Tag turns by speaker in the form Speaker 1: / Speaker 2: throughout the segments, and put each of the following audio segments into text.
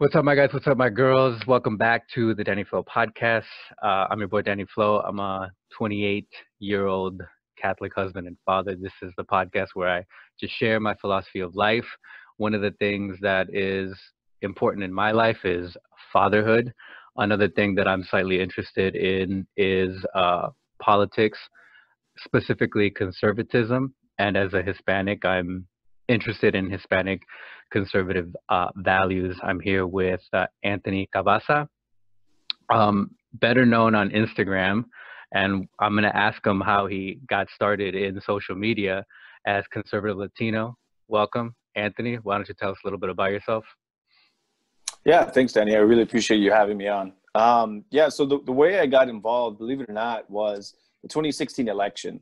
Speaker 1: What's up, my guys? What's up, my girls? Welcome back to the Danny Flo podcast. I'm your boy, Danny Flo. I'm a 28-year-old Catholic husband and father. This is the podcast where I just share my philosophy of life. One of the things that is important in my life is fatherhood. Another thing that I'm slightly interested in is politics, specifically conservatism. And as a Hispanic, I'm interested in Hispanic conservative values. I'm here with Anthony Cabassa, better known on Instagram, and I'm going to ask him how he got started in social media as conservative Latino. Welcome, Anthony. Why don't you tell us a little bit about yourself?
Speaker 2: Yeah, thanks, Danny. I really appreciate you having me on. So the way I got involved, believe it or not, was the 2016 election.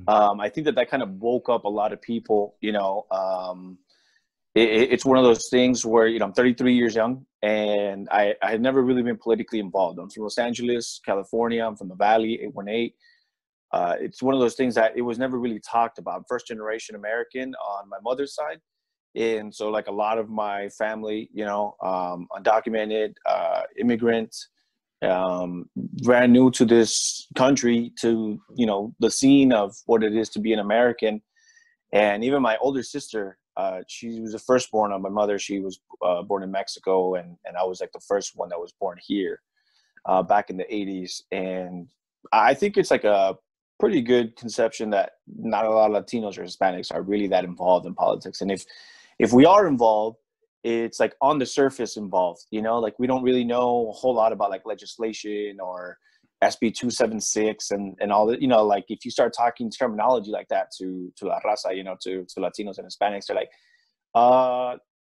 Speaker 2: I think that kind of woke up a lot of people. It's one of those things where, I'm 33 years young, and I had never really been politically involved. I'm from Los Angeles, California. I'm from the Valley, 818. It's one of those things that it was never really talked about. I'm first generation American on my mother's side. And so like a lot of my family, undocumented, immigrant, brand new to this country, to, the scene of what it is to be an American. And even my older sister, she was the firstborn on my mother. She was born in Mexico, and I was like the first one that was born here back in the 80s. And I think it's like a pretty good conception that not a lot of Latinos or Hispanics are really that involved in politics. And if we are involved, it's like on the surface involved, like we don't really know a whole lot about like legislation or SB 276 and all that, like if you start talking terminology like that to La Raza, to Latinos and Hispanics, they're like,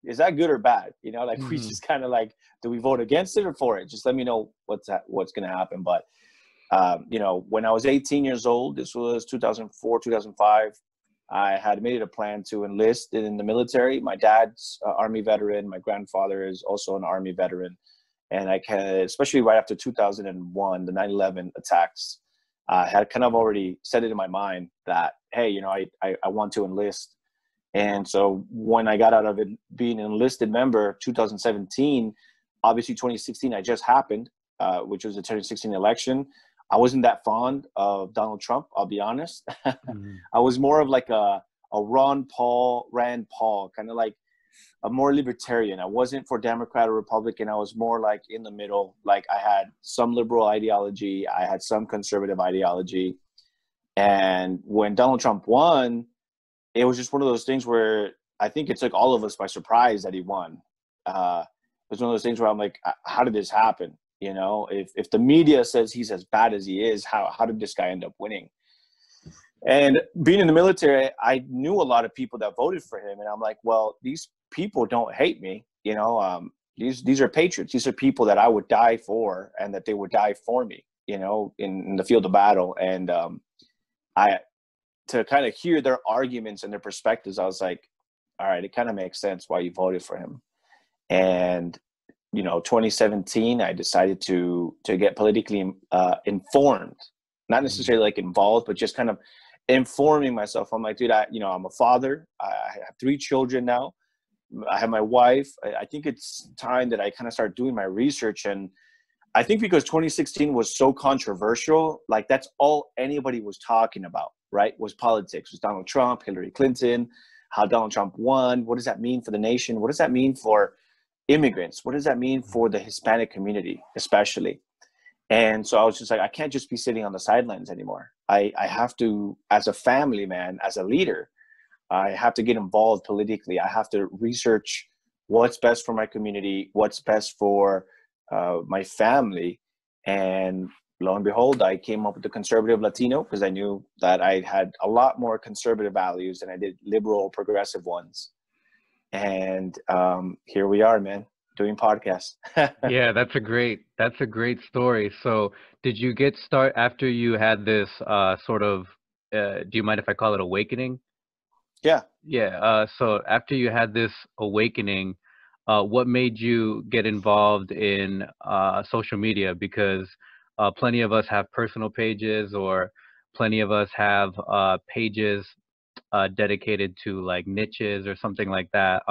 Speaker 2: is that good or bad? We just kind of like, do we vote against it or for it? Just let me know what's going to happen. But, when I was 18 years old, this was 2004, 2005, I had made it a plan to enlist in the military. My dad's Army veteran. My grandfather is also an Army veteran. And especially right after 2001, the 9/11 attacks, I had kind of already set it in my mind that, hey, I want to enlist. And so when I got out of it, being an enlisted member, 2017, obviously 2016 had just happened, which was the 2016 election. I wasn't that fond of Donald Trump, I'll be honest. I was more of like a Rand Paul, kind of like a more libertarian. I wasn't for Democrat or Republican. I was more like in the middle. Like I had some liberal ideology. I had some conservative ideology. And when Donald Trump won, it was just one of those things where I think it took all of us by surprise that he won. It was one of those things where I'm like, how did this happen? If the media says he's as bad as he is, how did this guy end up winning? And being in the military, I knew a lot of people that voted for him. And I'm like, well, these people don't hate me. These are patriots. These are people that I would die for and that they would die for me, in the field of battle. And to kind of hear their arguments and their perspectives, I was like, all right, it kind of makes sense why you voted for him. And 2017, I decided to get politically informed, not necessarily like involved, but just kind of informing myself. I'm like, dude, I'm a father. I have 3 children now. I have my wife. I think it's time that I kind of start doing my research. And I think because 2016 was so controversial, like that's all anybody was talking about, right? Was politics, was Donald Trump, Hillary Clinton, how Donald Trump won. What does that mean for the nation? What does that mean for immigrants? What does that mean for the Hispanic community, especially? And so I was just like, I can't just be sitting on the sidelines anymore. I have to, as a family man, as a leader, I have to get involved politically. I have to research what's best for my community, what's best for my family. And lo and behold, I came up with the conservative Latino because I knew that I had a lot more conservative values than I did liberal progressive ones. And here we are, man, doing podcasts.
Speaker 1: Yeah, that's a great story. So did you get start after you had this sort of, do you mind if I call it awakening?
Speaker 2: Yeah.
Speaker 1: Yeah. So after you had this awakening, what made you get involved in social media? Because plenty of us have personal pages, or plenty of us have pages dedicated to like niches or something like that.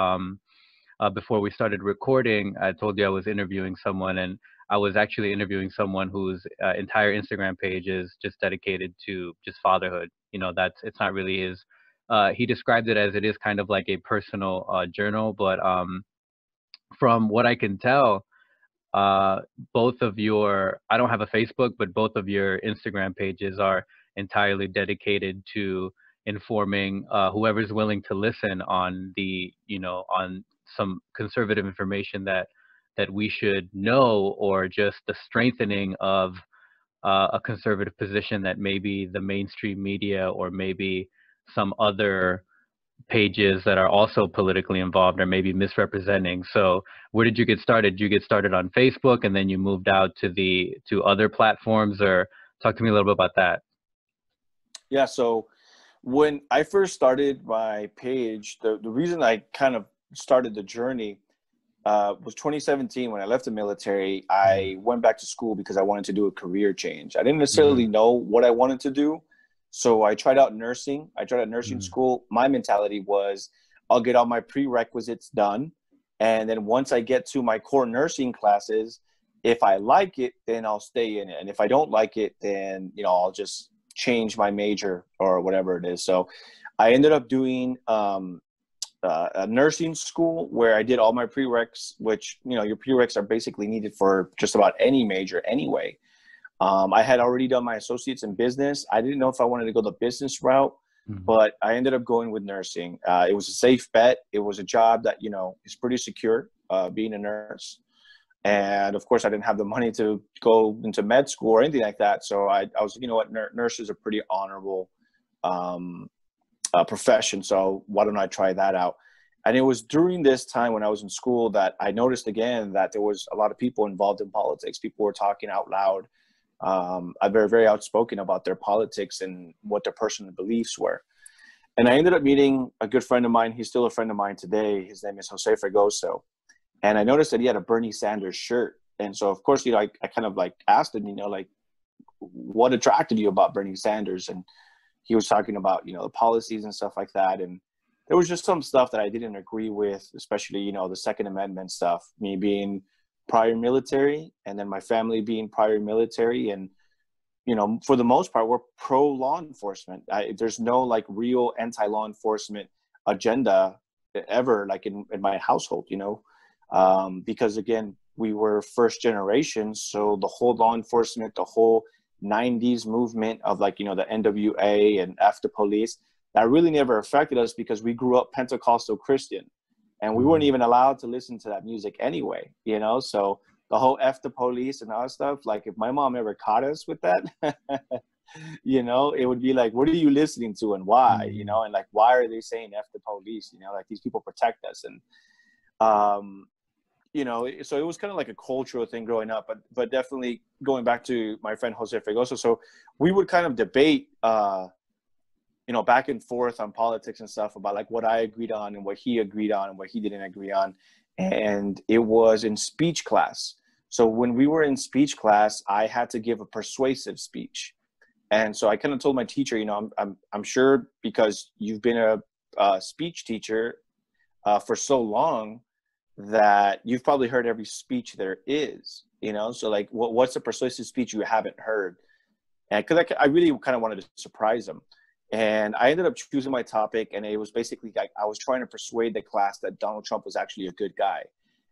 Speaker 1: before we started recording, I told you I was interviewing someone, and I was actually interviewing someone whose entire Instagram page is just dedicated to just fatherhood. You know, it's not really his. He described it as it is kind of like a personal journal, but from what I can tell, both of your, I don't have a Facebook, but both of your Instagram pages are entirely dedicated to informing whoever's willing to listen on on some conservative information that we should know, or just the strengthening of a conservative position that maybe the mainstream media or maybe some other pages that are also politically involved or maybe misrepresenting. So where did you get started? Did you get started on Facebook and then you moved out to other platforms, or talk to me a little bit about that?
Speaker 2: Yeah, so when I first started my page, the reason I kind of started the journey was 2017. When I left the military, I went back to school because I wanted to do a career change. I didn't necessarily know what I wanted to do. So I tried out nursing. I tried out nursing school. My mentality was I'll get all my prerequisites done. And then once I get to my core nursing classes, if I like it, then I'll stay in it. And if I don't like it, then, I'll just change my major or whatever it is. So I ended up doing a nursing school where I did all my prereqs, which, your prereqs are basically needed for just about any major anyway. I had already done my associates in business. I didn't know if I wanted to go the business route, but I ended up going with nursing. It was a safe bet. It was a job that, is pretty secure, being a nurse. And of course, I didn't have the money to go into med school or anything like that. So I was, nurses are pretty honorable profession. So why don't I try that out? And it was during this time when I was in school that I noticed again that there was a lot of people involved in politics. People were talking out loud. Very, very outspoken about their politics and what their personal beliefs were. And I ended up meeting a good friend of mine. He's still a friend of mine today. His name is Jose Fregoso. And I noticed that he had a Bernie Sanders shirt. And so, of course, I kind of asked him, what attracted you about Bernie Sanders? And he was talking about, the policies and stuff like that. And there was just some stuff that I didn't agree with, especially, the Second Amendment stuff, me being prior military and then my family being prior military. And, for the most part, we're pro law enforcement. There's no real anti-law enforcement agenda ever in my household, because again, we were first generation. So the whole law enforcement, the whole 90s movement of the NWA and F the police, that really never affected us because we grew up Pentecostal Christian. And we weren't even allowed to listen to that music anyway, So the whole F the police and all that stuff, if my mom ever caught us with that, it would be what are you listening to and why, and why are they saying F the police? These people protect us. And, so it was kind of a cultural thing growing up, but definitely going back to my friend Jose Fregoso. So we would kind of debate, back and forth on politics and stuff about what I agreed on and what he agreed on and what he didn't agree on. And it was in speech class. So when we were in speech class, I had to give a persuasive speech. And so I kind of told my teacher, I'm sure because you've been a speech teacher for so long that you've probably heard every speech there is, so what's a persuasive speech you haven't heard? And because I really kind of wanted to surprise him. And I ended up choosing my topic, and it was basically I was trying to persuade the class that Donald Trump was actually a good guy.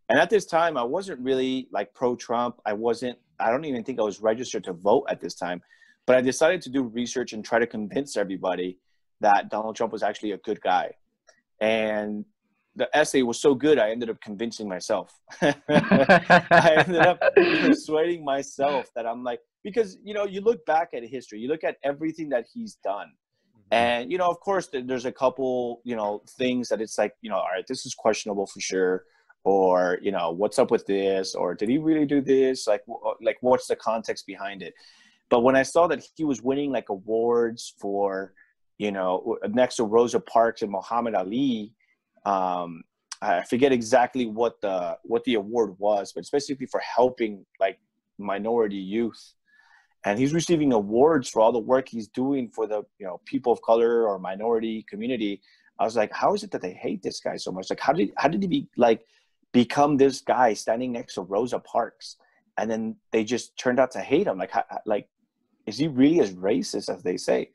Speaker 2: And at this time, I wasn't really pro-Trump. I don't even think I was registered to vote at this time. But I decided to do research and try to convince everybody that Donald Trump was actually a good guy. And the essay was so good, I ended up convincing myself. I ended up persuading myself that I'm because, you look back at history, you look at everything that he's done. And, of course, there's a couple, things that it's all right, this is questionable for sure. Or, what's up with this? Or did he really do this? What's the context behind it? But when I saw that he was winning awards for, next to Rosa Parks and Muhammad Ali, I forget exactly what the award was, but it's basically for helping minority youth. And he's receiving awards for all the work he's doing for the people of color or minority community. I was like, how is it that they hate this guy so much? Like, how did he become this guy standing next to Rosa Parks? And then they just turned out to hate him. Like, is he really as racist as they say?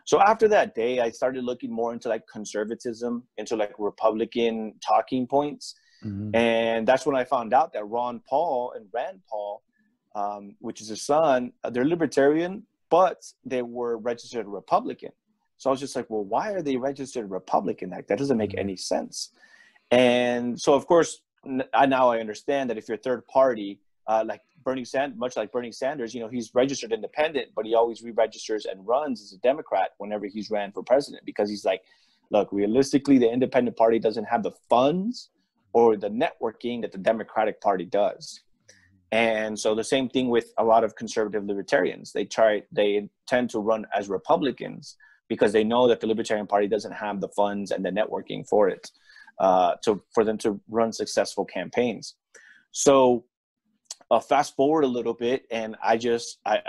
Speaker 2: So after that day, I started looking more into like conservatism, into like Republican talking points.
Speaker 1: Mm-hmm.
Speaker 2: And that's when I found out that Ron Paul and Rand Paul, which is his son, they're libertarian, but they were registered Republican. So I was just like, well, why are they registered Republican? Like, that doesn't make any sense. And so, of course, now I understand that if you're third party, like much like Bernie Sanders, you know, he's registered independent, but he always re-registers and runs as a Democrat whenever he's ran for president, because he's like, look, realistically, the independent party doesn't have the funds or the networking that the Democratic Party does. And so the same thing with a lot of conservative libertarians. They tend to run as Republicans because they know that the Libertarian Party doesn't have the funds and the networking for it, for them to run successful campaigns. So fast forward a little bit, and I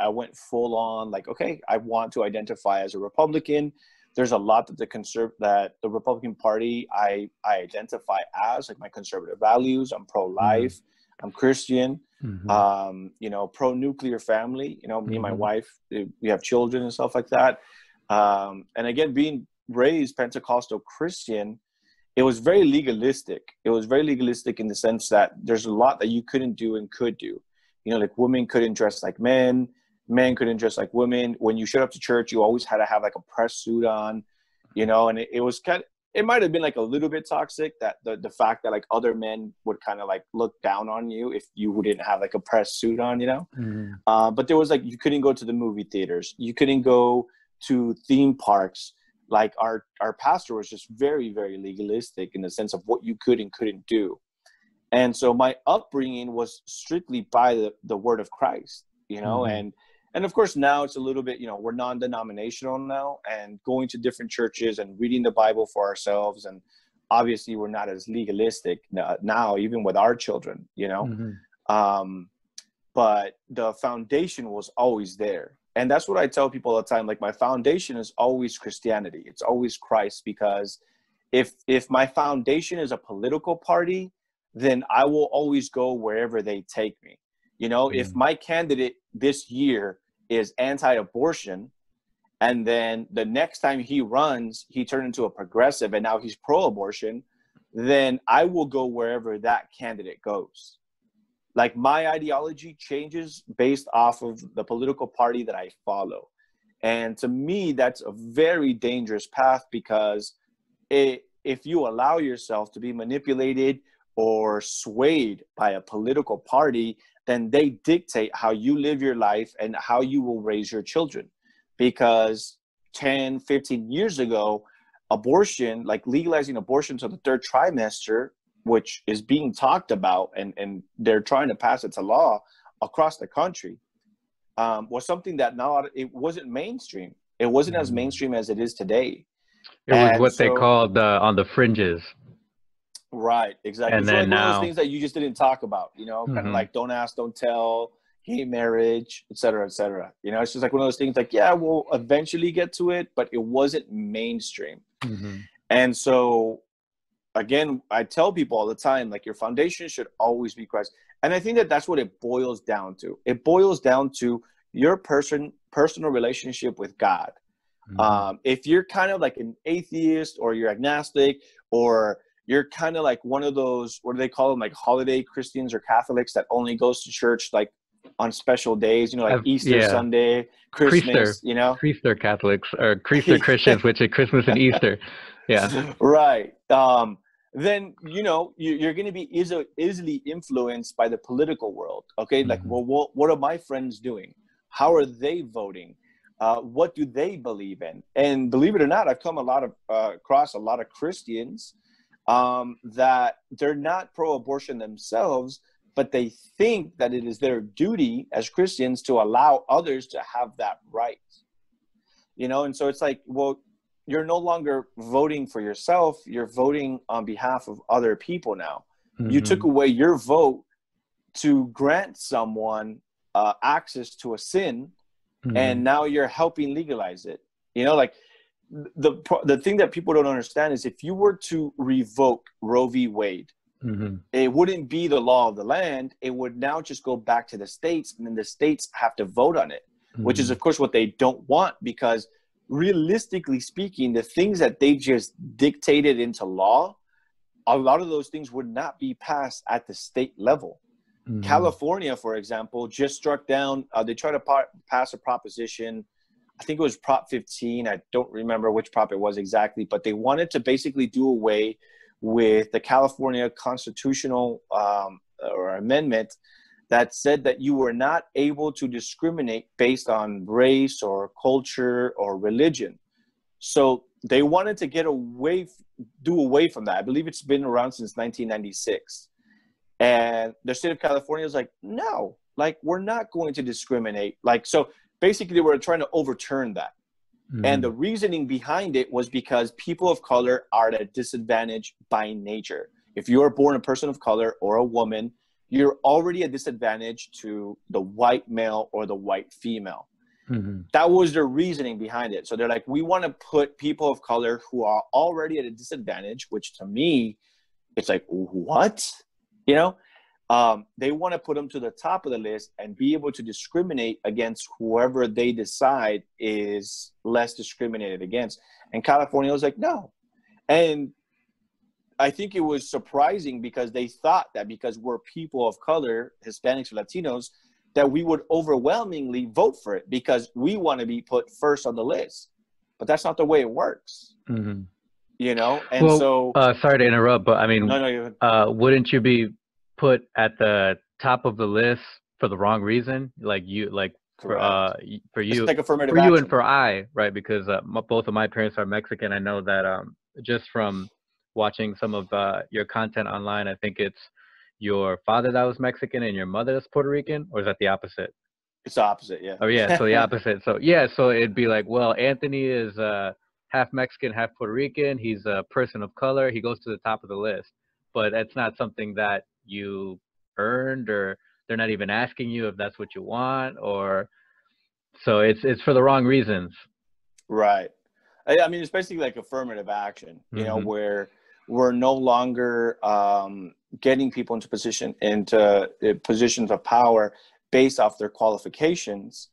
Speaker 2: went full on like, okay, I want to identify as a Republican. There's a lot that the Republican Party I identify as, like my conservative values. I'm pro-life. Mm-hmm. I'm Christian. Mm-hmm. You know, pro-nuclear family. You know, me and my wife, we have children and stuff like that. And again, being raised Pentecostal Christian, it was very legalistic. It was very legalistic in the sense that there's a lot that you couldn't do and could do. You know, like women couldn't dress like men. Men couldn't dress like women. When you showed up to church, you always had to have like a press suit on, you know, and it was it might have been like a little bit toxic, that the fact that like other men would kind of like look down on you if you didn't have like a press suit on, you know. Mm-hmm. But there was like, you couldn't go to the movie theaters. You couldn't go to theme parks. Like our pastor was just very, very legalistic in the sense of what you could and couldn't do. And so my upbringing was strictly by the word of Christ, you know. Mm-hmm. And of course now it's a little bit, you know, we're non-denominational now, and going to different churches and reading the Bible for ourselves. And obviously we're not as legalistic now, even with our children, you know. Mm-hmm. But the foundation was always there. And that's what I tell people all the time. Like, my foundation is always Christianity. It's always Christ, because if my foundation is a political party, then I will always go wherever they take me. You know, if my candidate this year is anti-abortion, and then the next time he runs, he turned into a progressive and now he's pro-abortion, then I will go wherever that candidate goes. Like, my ideology changes based off of the political party that I follow. And to me, that's a very dangerous path, because if you allow yourself to be manipulated or swayed by a political party, then they dictate how you live your life and how you will raise your children. Because 10, 15 years ago, abortion, like legalizing abortion to the third trimester, which is being talked about, and they're trying to pass it to law across the country, was something that now it wasn't mainstream. It wasn't as mainstream as it is today.
Speaker 1: It was what they called on the fringes.
Speaker 2: Right, exactly.
Speaker 1: And
Speaker 2: so
Speaker 1: then
Speaker 2: like one of those things that you just didn't talk about, you know, kind of like don't ask, don't tell, gay marriage, et cetera, et cetera. You know, it's just like one of those things like, yeah, we'll eventually get to it, but it wasn't mainstream. Mm-hmm. And so, again, I tell people all the time, like, your foundation should always be Christ. And I think that that's what it boils down to. It boils down to your personal relationship with God. Mm-hmm. If you're kind of like an atheist, or you're agnostic, or you're kind of like one of those, what do they call them, like holiday Christians or Catholics that only goes to church like on special days, you know, like Easter Sunday, Christmas, you know?
Speaker 1: Creaster Catholics, or Creaster Christians, which is Christmas and Easter. Yeah.
Speaker 2: Right. Then, you know, you're going to be easily influenced by the political world. Okay. Like, well, what are my friends doing? How are they voting? What do they believe in? And believe it or not, I've come across a lot of Christians that they're not pro-abortion themselves, but they think that it is their duty as Christians to allow others to have that right. You know, and so it's like, well, you're no longer voting for yourself, you're voting on behalf of other people now. Mm-hmm. You took away your vote to grant someone access to a sin, and now you're helping legalize it. You know, like, the thing that people don't understand is if you were to revoke Roe v. Wade, it wouldn't be the law of the land. It would now just go back to the states, and then the states have to vote on it, which is, of course, what they don't want, because realistically speaking, the things that they just dictated into law, a lot of those things would not be passed at the state level. California, for example, just struck down, they tried to pass a proposition, I think it was Prop 15. I don't remember which prop it was exactly, but they wanted to basically do away with the California constitutional or amendment that said that you were not able to discriminate based on race or culture or religion. So they wanted to do away from that. I believe it's been around since 1996. And the state of California is like, no, like, we're not going to discriminate. Like, so basically they were trying to overturn that. And the reasoning behind it was because people of color are at a disadvantage by nature. If you are born a person of color or a woman, you're already a disadvantage to the white male or the white female. That was their reasoning behind it. So they're like, we want to put people of color who are already at a disadvantage, which to me, it's like, what? You know, they want to put them to the top of the list and be able to discriminate against whoever they decide is less discriminated against. And California was like, no. And I think it was surprising because they thought that because we're people of color, Hispanics or Latinos, that we would overwhelmingly vote for it because we want to be put first on the list. But that's not the way it works. You know? And
Speaker 1: well, sorry to interrupt, but I mean, wouldn't you be put at the top of the list for the wrong reason? Like for you, it's like affirmative action. And for I, right? Because both of my parents are Mexican. I know that just from watching some of your content online, I think it's your father that was Mexican and your mother is Puerto Rican, or is that the opposite?
Speaker 2: It's the opposite, yeah.
Speaker 1: Oh yeah, so the opposite. So yeah, so it'd be like, well, Anthony is half Mexican, half Puerto Rican. He's a person of color. He goes to the top of the list, but it's not something that you earned, or they're not even asking you if that's what you want, or so it's for the wrong reasons.
Speaker 2: Right. I mean, it's basically like affirmative action, you know, where we're no longer getting people into positions of power based off their qualifications.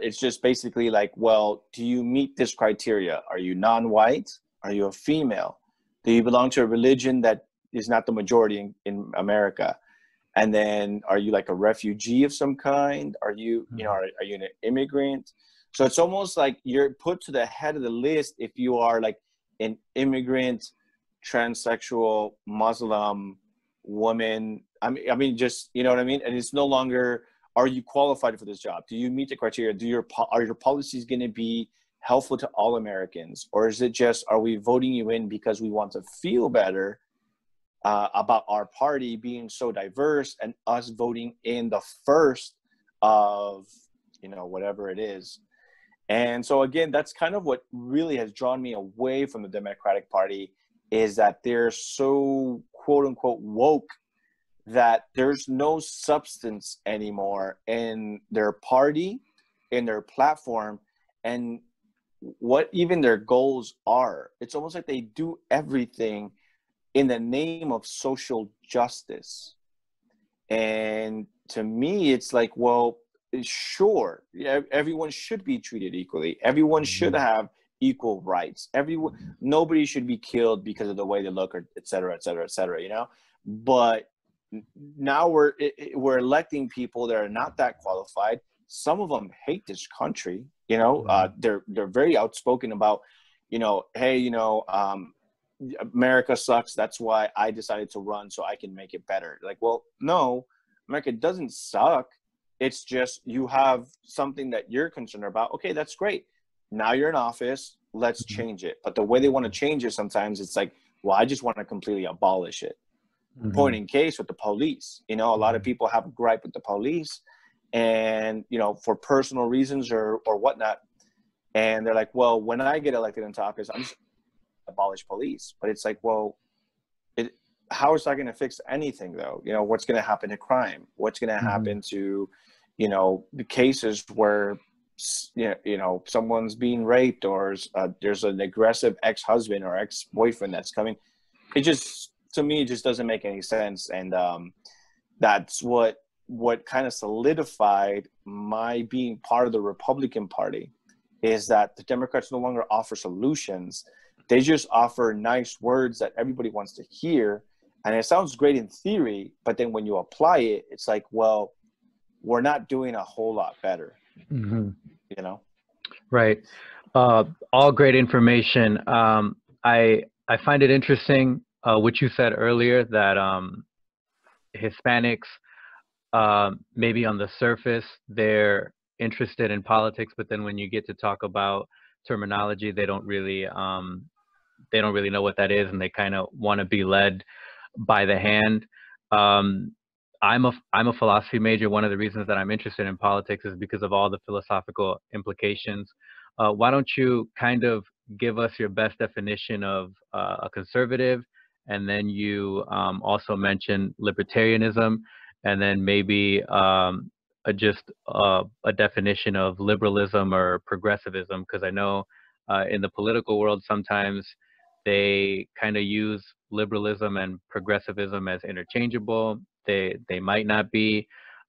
Speaker 2: It's just basically like, well, do you meet this criteria? Are you non-white? Are you a female? Do you belong to a religion that is not the majority in America? And then are you like a refugee of some kind? Are you, you know, are you an immigrant? So it's almost like you're put to the head of the list if you are like an immigrant, transsexual, Muslim, woman. I mean, just, you know what I mean? And it's no longer, are you qualified for this job? Do you meet the criteria? Are your policies going to be helpful to all Americans? Or is it just, are we voting you in because we want to feel better about our party being so diverse and us voting in the first of, you know, whatever it is. And so again, that's kind of what really has drawn me away from the Democratic Party, is that they're so quote unquote woke that there's no substance anymore in their party, in their platform, and what even their goals are. It's almost like they do everything in the name of social justice. And to me, it's like, well, sure, everyone should be treated equally. Everyone should have equal rights. Nobody should be killed because of the way they look, or et cetera, et cetera, et cetera, you know? But now we're electing people that are not that qualified. Some of them hate this country, you know? They're very outspoken about, you know, hey, you know, America sucks. That's why I decided to run, so I can make it better. Like, well, no, America doesn't suck. It's just you have something that you're concerned about. Okay, that's great. Now you're in office. Let's change it. But the way they want to change it, sometimes it's like, well, I just want to completely abolish it. Point in case with the police. You know, a lot of people have a gripe with the police, and, you know, for personal reasons or whatnot. And they're like, well, when I get elected into office, I'm just abolish police. But it's like, well, how is that going to fix anything, though? You know, what's going to happen to crime? What's going to happen to, you know, the cases where someone's being raped, or there's an aggressive ex-husband or ex-boyfriend that's coming. It just, to me, it just doesn't make any sense. And that's what kind of solidified my being part of the Republican Party, is that the Democrats no longer offer solutions. They just offer nice words that everybody wants to hear. And it sounds great in theory, but then when you apply it, it's like, well, we're not doing a whole lot better.
Speaker 1: Mm-hmm.
Speaker 2: Right.
Speaker 1: All great information. I find it interesting what you said earlier, that Hispanics, maybe on the surface, they're interested in politics, but then when you get to talk about terminology, they don't really know what that is, and they kind of want to be led by the hand. I'm a philosophy major. One of the reasons that I'm interested in politics is because of all the philosophical implications. Why don't you kind of give us your best definition of a conservative, and then you also mention libertarianism, and then maybe just a definition of liberalism or progressivism, because I know in the political world sometimes they kind of use liberalism and progressivism as interchangeable. They might not be.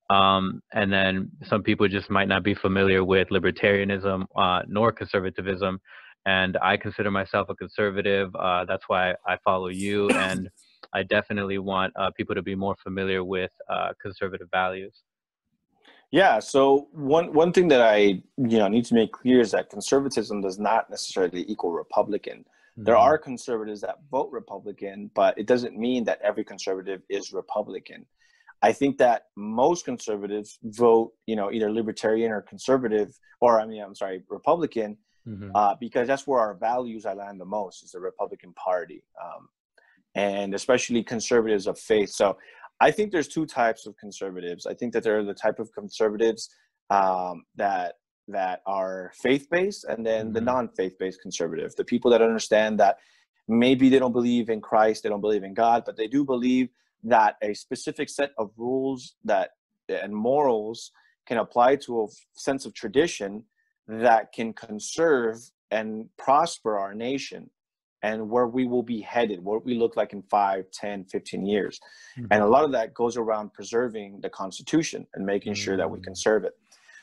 Speaker 1: And then some people just might not be familiar with libertarianism nor conservatism. And I consider myself a conservative. That's why I follow you. And I definitely want people to be more familiar with conservative values.
Speaker 2: Yeah. So one thing that I need to make clear is that conservatism does not necessarily equal Republican. There are conservatives that vote Republican, but it doesn't mean that every conservative is Republican. I think that most conservatives vote, either libertarian or conservative, or Republican, because that's where our values align the most, is the Republican Party, and especially conservatives of faith. So I think there's two types of conservatives. I think that there are the type of conservatives that are faith-based, and then the non-faith-based conservative, the people that understand that maybe they don't believe in Christ, they don't believe in God, but they do believe that a specific set of rules and morals can apply to a sense of tradition that can conserve and prosper our nation, and where we will be headed, what we look like in 5, 10, 15 years. And a lot of that goes around preserving the Constitution and making sure that we conserve it.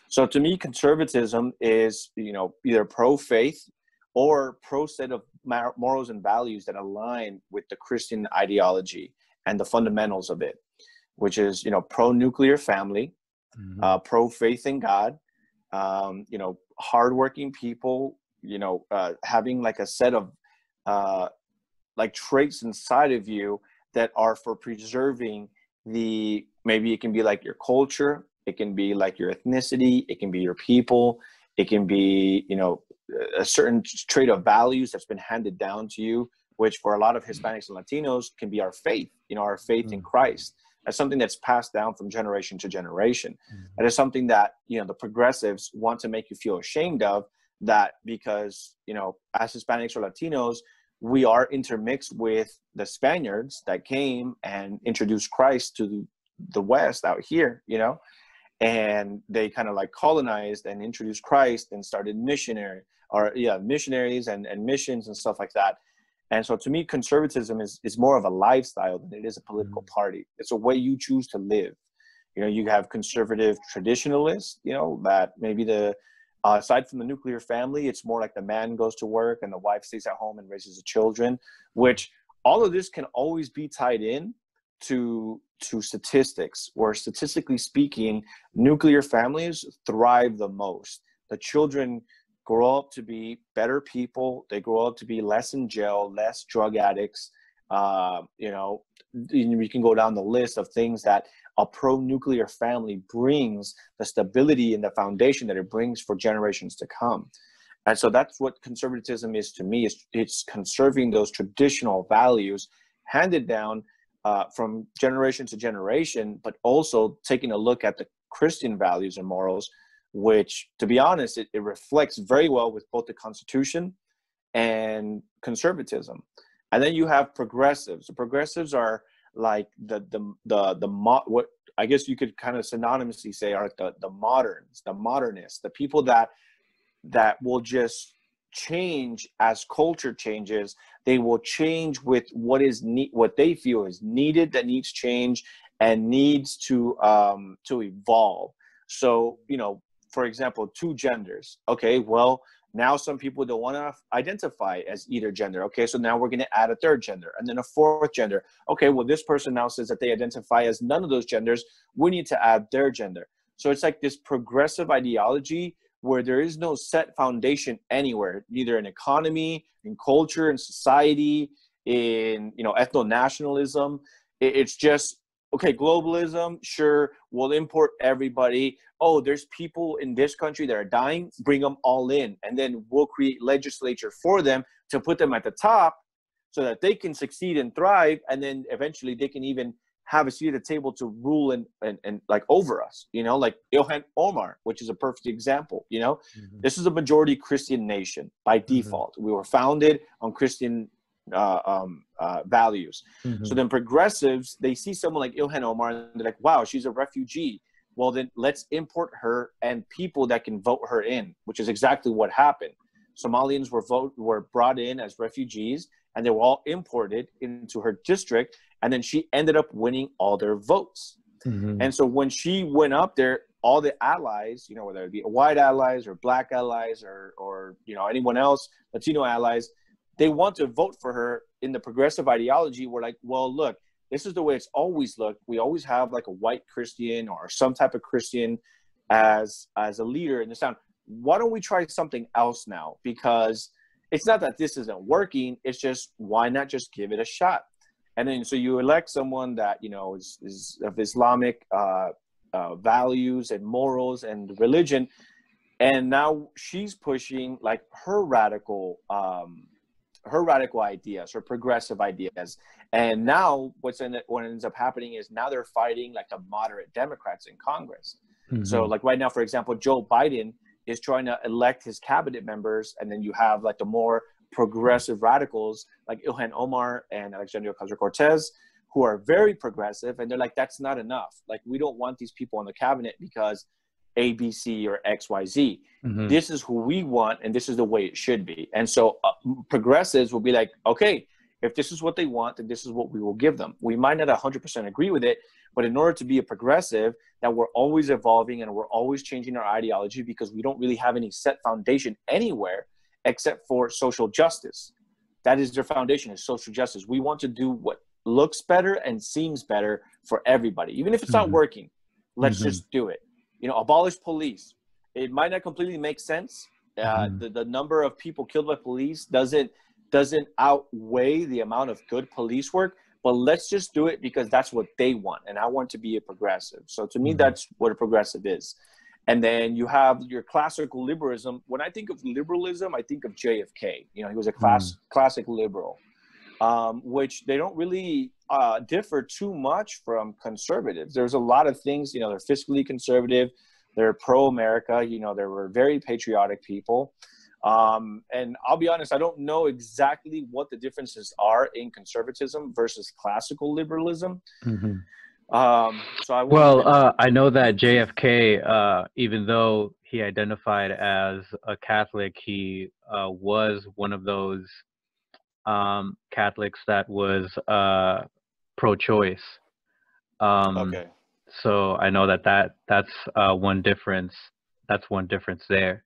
Speaker 2: So to me, conservatism is, either pro-faith or pro-set of morals and values that align with the Christian ideology and the fundamentals of it, which is, pro-nuclear family, pro-faith in God, hardworking people, having like a set of like traits inside of you that are for preserving maybe it can be like your culture, it can be like your ethnicity, it can be your people, it can be, a certain trait of values that's been handed down to you, which for a lot of Hispanics and Latinos can be our faith, our faith in Christ. That's something that's passed down from generation to generation. That is something that, the progressives want to make you feel ashamed of, that because, as Hispanics or Latinos, we are intermixed with the Spaniards that came and introduced Christ to the West out here, and they kind of like colonized and introduced Christ and started missionaries and missions and stuff like that. And so to me, conservatism is more of a lifestyle than it is a political party. It's a way you choose to live. You have conservative traditionalists, that maybe aside from the nuclear family, it's more like the man goes to work and the wife stays at home and raises the children, which all of this can always be tied in to statistics, where statistically speaking, nuclear families thrive the most. The children grow up to be better people. They grow up to be less in jail, less drug addicts. We can go down the list of things that a pro-nuclear family brings, the stability and the foundation that it brings for generations to come. And so that's what conservatism is to me. It's conserving those traditional values handed down from generation to generation, but also taking a look at the Christian values and morals, which, to be honest, it reflects very well with both the Constitution and conservatism. And then you have progressives. The progressives are like what I guess you could kind of synonymously say are the moderns, the modernists, the people that will just change as culture changes. They will change with what they feel is needed, that needs change and needs to evolve. So, for example, two genders. Okay, well, now some people don't want to identify as either gender. Okay, so now we're going to add a third gender and then a fourth gender. Okay, well, this person now says that they identify as none of those genders. We need to add their gender. So it's like this progressive ideology where there is no set foundation anywhere, neither in economy, in culture, in society, in ethno-nationalism. It's just, okay, globalism, sure, we'll import everybody. Oh, there's people in this country that are dying, bring them all in. And then we'll create legislature for them to put them at the top so that they can succeed and thrive. And then eventually they can even have a seat at the table to rule and like over us, like Ilhan Omar, which is a perfect example. This is a majority Christian nation by default. We were founded on Christian values. So then progressives, they see someone like Ilhan Omar and they're like, wow, she's a refugee. Well, then let's import her and people that can vote her in, which is exactly what happened. Somalians were brought in as refugees and they were all imported into her district. And then she ended up winning all their votes. And so when she went up there, all the allies, whether it be white allies or black allies or anyone else, Latino allies, they want to vote for her in the progressive ideology. We're like, well, look, this is the way it's always looked. We always have like a white Christian or some type of Christian as a leader in the town. Why don't we try something else now? Because it's not that this isn't working. It's just, why not just give it a shot? And then so you elect someone that, is of Islamic values and morals and religion. And now she's pushing like her radical ideas, her progressive ideas. And now what ends up happening is now they're fighting like the moderate Democrats in Congress. So like right now, for example, Joe Biden is trying to elect his cabinet members. And then you have like the more progressive radicals like Ilhan Omar and Alexandria Ocasio-Cortez, who are very progressive. And they're like, that's not enough. Like, we don't want these people on the cabinet because A, B, C, or X, Y, Z. This is who we want, and this is the way it should be. And so progressives will be like, okay, if this is what they want, then this is what we will give them. We might not 100% agree with it, but in order to be a progressive, that we're always evolving and we're always changing our ideology because we don't really have any set foundation anywhere except for social justice. That is their foundation, is social justice. We want to do what looks better and seems better for everybody. Even if it's not working, let's just do it. Abolish police. It might not completely make sense. The number of people killed by police doesn't outweigh the amount of good police work, but let's just do it because that's what they want. And I want to be a progressive. So to me, that's what a progressive is. And then you have your classical liberalism. When I think of liberalism, I think of JFK. He was a classic liberal, which they don't really differ too much from conservatives. There's a lot of things, they're fiscally conservative. They're pro-America. They were very patriotic people. And I'll be honest, I don't know exactly what the differences are in conservatism versus classical liberalism. So
Speaker 1: I know that JFK, even though he identified as a Catholic, he was one of those Catholics that was pro-choice.
Speaker 2: okay.
Speaker 1: So I know that's one difference. That's one difference there.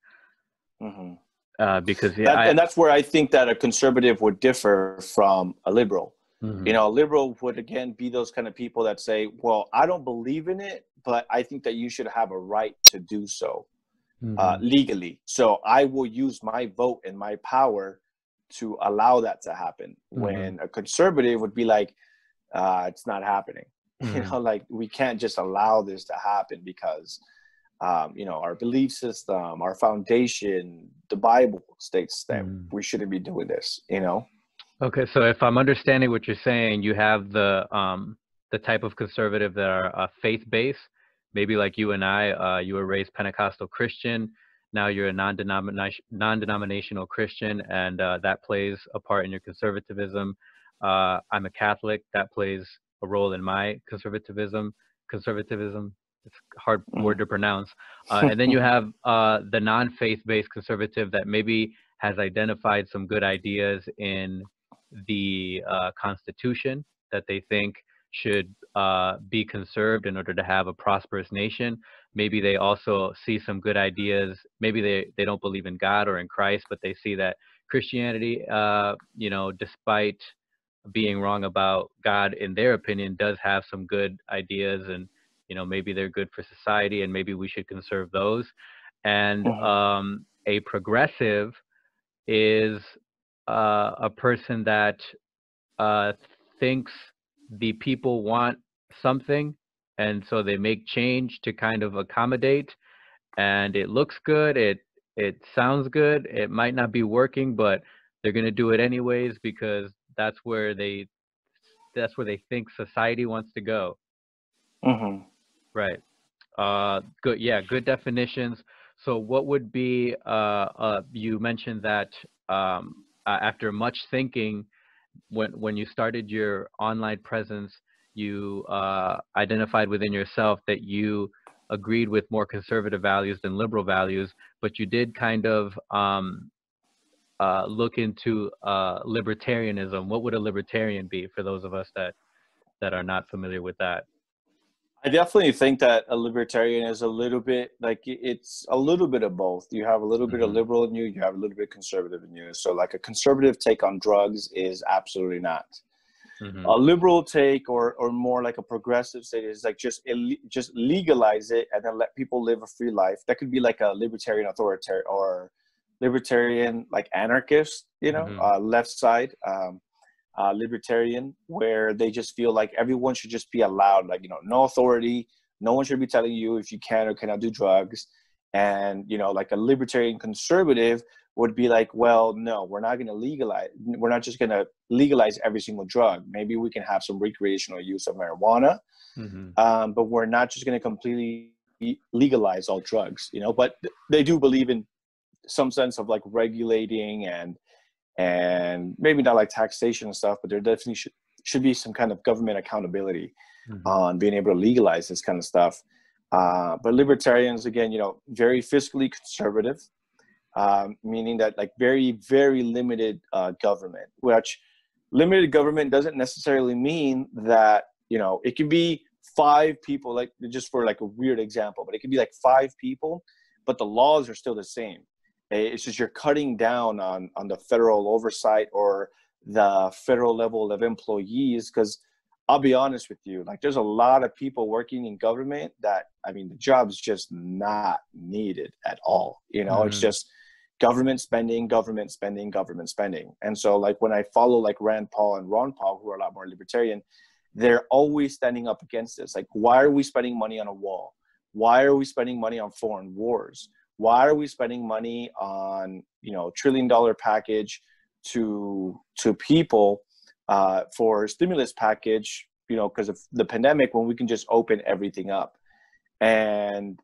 Speaker 1: Because
Speaker 2: and that's where I think that a conservative would differ from a liberal. A liberal would again be those kind of people that say, well, I don't believe in it, but I think that you should have a right to do so legally. So I will use my vote and my power to allow that to happen. When a conservative would be like, it's not happening. Like, we can't just allow this to happen because our belief system, our foundation, the Bible states that we shouldn't be doing this,
Speaker 1: Okay, so if I'm understanding what you're saying, you have the type of conservative that are faith-based, maybe like you and I. You were raised Pentecostal Christian, now you're a non-denominational Christian, and that plays a part in your conservatism. I'm a Catholic, that plays a role in my conservatism. conservatism. It's a hard
Speaker 2: Mhm.
Speaker 1: word to pronounce. And then you have the non-faith-based conservative that maybe has identified some good ideas in the Constitution that they think should be conserved in order to have a prosperous nation. Maybe they also see some good ideas. Maybe they don't believe in God or in Christ, but they see that Christianity, despite being wrong about God, in their opinion, does have some good ideas, and maybe they're good for society, and maybe we should conserve those. And
Speaker 2: Mhm.
Speaker 1: a progressive is a person that uh, thinks the people want something, and so they make change to kind of accommodate, and it looks good, it sounds good, it might not be working, but they're going to do it anyways because that's where they think society wants to go.
Speaker 2: Mhm.
Speaker 1: Right. Good. Yeah, good definitions. So what would be you mentioned that after much thinking, when you started your online presence, you identified within yourself that you agreed with more conservative values than liberal values, but you did kind of look into libertarianism. What would a libertarian be for those of us that are not familiar with that?
Speaker 2: I definitely think that a libertarian is a little bit like it's a little bit of both. You have a little bit of
Speaker 1: Hmm.
Speaker 2: liberal in you, you have a little bit conservative in you. So, like a conservative take on drugs is absolutely not. A
Speaker 1: Hmm.
Speaker 2: liberal take, or more like a progressive take, is like just legalize it and then let people live a free life. That could be like a libertarian authoritarian or libertarian like anarchist,
Speaker 1: Hmm.
Speaker 2: left side. Libertarian, where they just feel like everyone should just be allowed, like, no authority, no one should be telling you if you can or cannot do drugs. And, like a libertarian conservative would be like, well, no, we're not going to legalize. We're not just going to legalize every single drug. Maybe we can have some recreational use of marijuana,
Speaker 1: Hmm.
Speaker 2: but we're not just going to completely legalize all drugs, but they do believe in some sense of like regulating and maybe not like taxation and stuff, but there definitely should be some kind of government accountability
Speaker 1: Hmm.
Speaker 2: on being able to legalize this kind of stuff. But libertarians, again, very fiscally conservative, meaning that like very, very limited government, which limited government doesn't necessarily mean that, it can be five people, like just for like a weird example, but it could be like five people, but the laws are still the same. It's just you're cutting down on the federal oversight or the federal level of employees. Because I'll be honest with you, like there's a lot of people working in government that, I mean, the job's just not needed at all. It's
Speaker 1: Hmm.
Speaker 2: just government spending, government spending, government spending. And so like when I follow like Rand Paul and Ron Paul, who are a lot more libertarian, they're always standing up against this. Like, why are we spending money on a wall? Why are we spending money on foreign wars? Why are we spending money on, $1 trillion package to people for a stimulus package, because of the pandemic, when we can just open everything up? And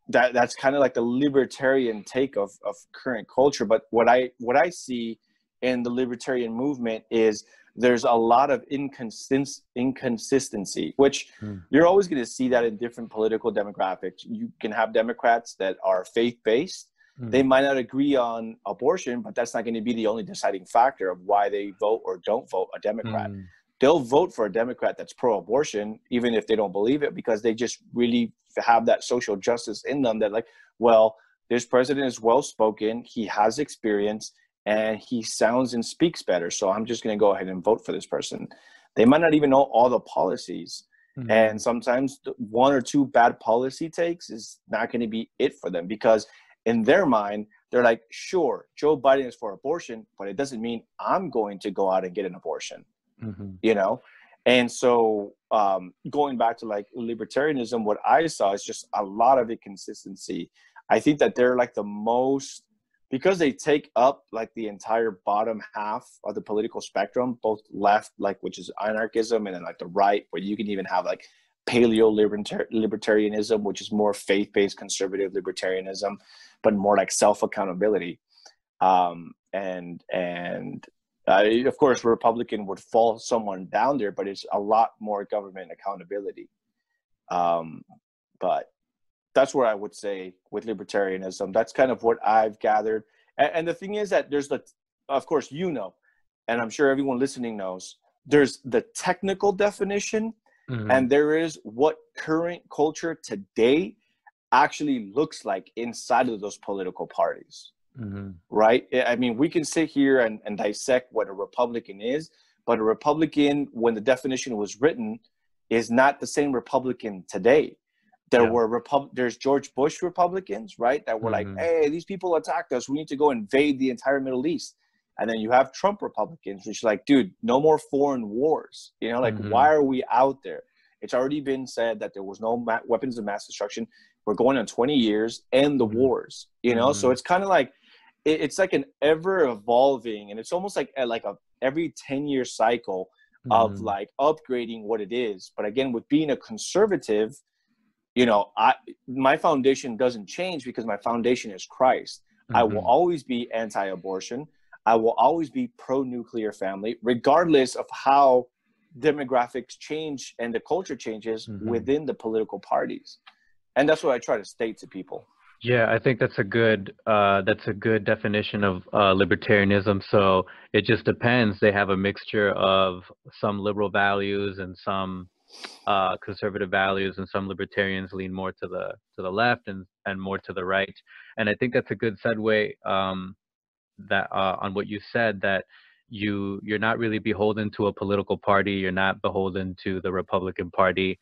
Speaker 2: that's kind of like the libertarian take of current culture. But what I see in the libertarian movement is there's a lot of inconsistency, which you're always going to see that in different political demographics. You can have Democrats that are faith-based. They
Speaker 1: Hmm.
Speaker 2: might not agree on abortion, but that's not going to be the only deciding factor of why they vote or don't vote a Democrat.
Speaker 1: Hmm.
Speaker 2: They'll vote for a Democrat that's pro-abortion, even if they don't believe it, because they just really have that social justice in them that, like, well, this president is well-spoken, he has experience, and he sounds and speaks better, so I'm just going to go ahead and vote for this person. They might not even know all the policies. And
Speaker 1: Hmm.
Speaker 2: sometimes one or two bad policy takes is not going to be it for them, because in their mind, they're like, sure, Joe Biden is for abortion, but it doesn't mean I'm going to go out and get an abortion.
Speaker 1: Hmm.
Speaker 2: you know and so going back to like libertarianism, what I saw is just a lot of inconsistency. I think that they're like the most, because they take up like the entire bottom half of the political spectrum, both left, like, which is anarchism, and then like the right, where you can even have like paleo libertarianism, which is more faith-based conservative libertarianism, but more like self-accountability. And of course, Republican would fall someone down there, but it's a lot more government accountability. But that's where I would say with libertarianism, that's kind of what I've gathered. And the thing is that there's of course, and I'm sure everyone listening knows, there's the technical definition, and there is what current culture today actually looks like inside of those political parties, right? I mean, we can sit here and dissect what a Republican is, but a Republican, when the definition was written, is not the same Republican today. There's George Bush Republicans, right? That were like, hey, these people attacked us. We need to go invade the entire Middle East. And then you have Trump Republicans, which is like, dude, no more foreign wars. You know, like, why are we out there? It's already been said that there was no weapons of mass destruction. We're going on 20 years and the wars, you know? So it's kind of like, it's like an ever evolving, and it's almost like every 10-year cycle of like upgrading what it is. But again, with being a conservative, you know, my foundation doesn't change because my foundation is Christ. I will always be anti-abortion. I will always be pro-nuclear family, regardless of how demographics change and the culture changes within the political parties. And that's what I try to state to people.
Speaker 1: Yeah, I think that's a good definition of libertarianism. So it just depends. They have a mixture of some liberal values and some conservative values, and some libertarians lean more to the left and more to the right. And I think that's a good segue that on what you said, that you're not really beholden to a political party. You're not beholden to the Republican Party.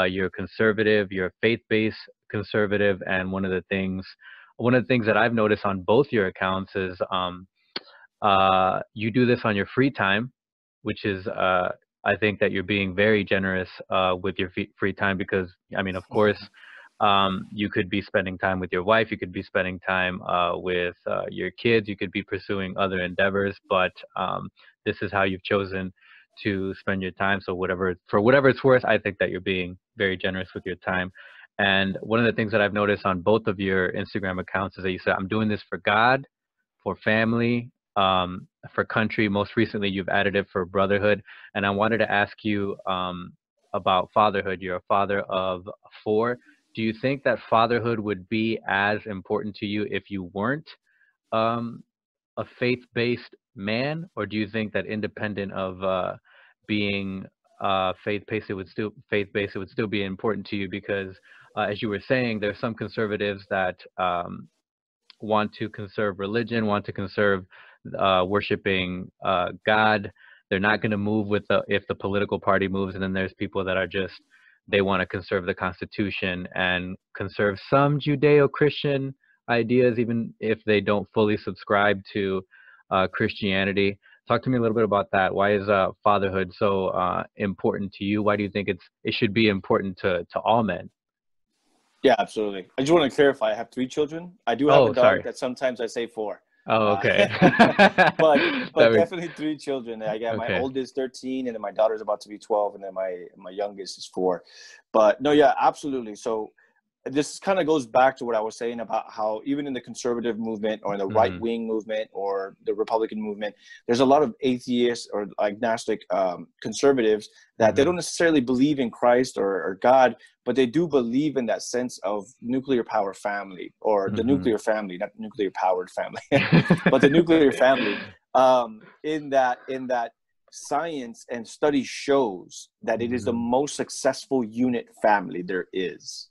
Speaker 1: You're conservative. You're a faith-based conservative. And one of the things that I've noticed on both your accounts is you do this on your free time, which is I think that you're being very generous with your free time, because I mean, of course, you could be spending time with your wife, you could be spending time with your kids, you could be pursuing other endeavors, but this is how you've chosen to spend your time. So for whatever it's worth, I think that you're being very generous with your time. And one of the things that I've noticed on both of your Instagram accounts is that you said, I'm doing this for God, for family, for country. Most recently, you've added it for brotherhood. And I wanted to ask you about fatherhood. You're a father of 4. Do you think that fatherhood would be as important to you if you weren't a faith-based man, or do you think that independent of being faith-based, it would still be important to you? Because as you were saying, there's some conservatives that want to conserve religion, want to conserve worshiping God. They're not going to move with if the political party moves. And then there's people that are just, they want to conserve the Constitution and conserve some Judeo-Christian ideas, even if they don't fully subscribe to Christianity. Talk to me a little bit about that. Why is fatherhood so important to you? Why do you think it should be important to all men?
Speaker 2: Yeah, absolutely. I just want to clarify, I have 3 children. I do have a dog that sometimes I say 4.
Speaker 1: Oh, okay.
Speaker 2: But definitely 3 children. I got my oldest 13, and then my daughter's about to be 12, and then my youngest is 4. But no, yeah, absolutely. So this kind of goes back to what I was saying about how even in the conservative movement or in the right-wing movement or the Republican movement, there's a lot of atheists or agnostic conservatives that they don't necessarily believe in Christ or God, but they do believe in that sense of nuclear power family, or the nuclear family, not nuclear powered family, but the nuclear family, in that science and study shows that it is the most successful unit family there is.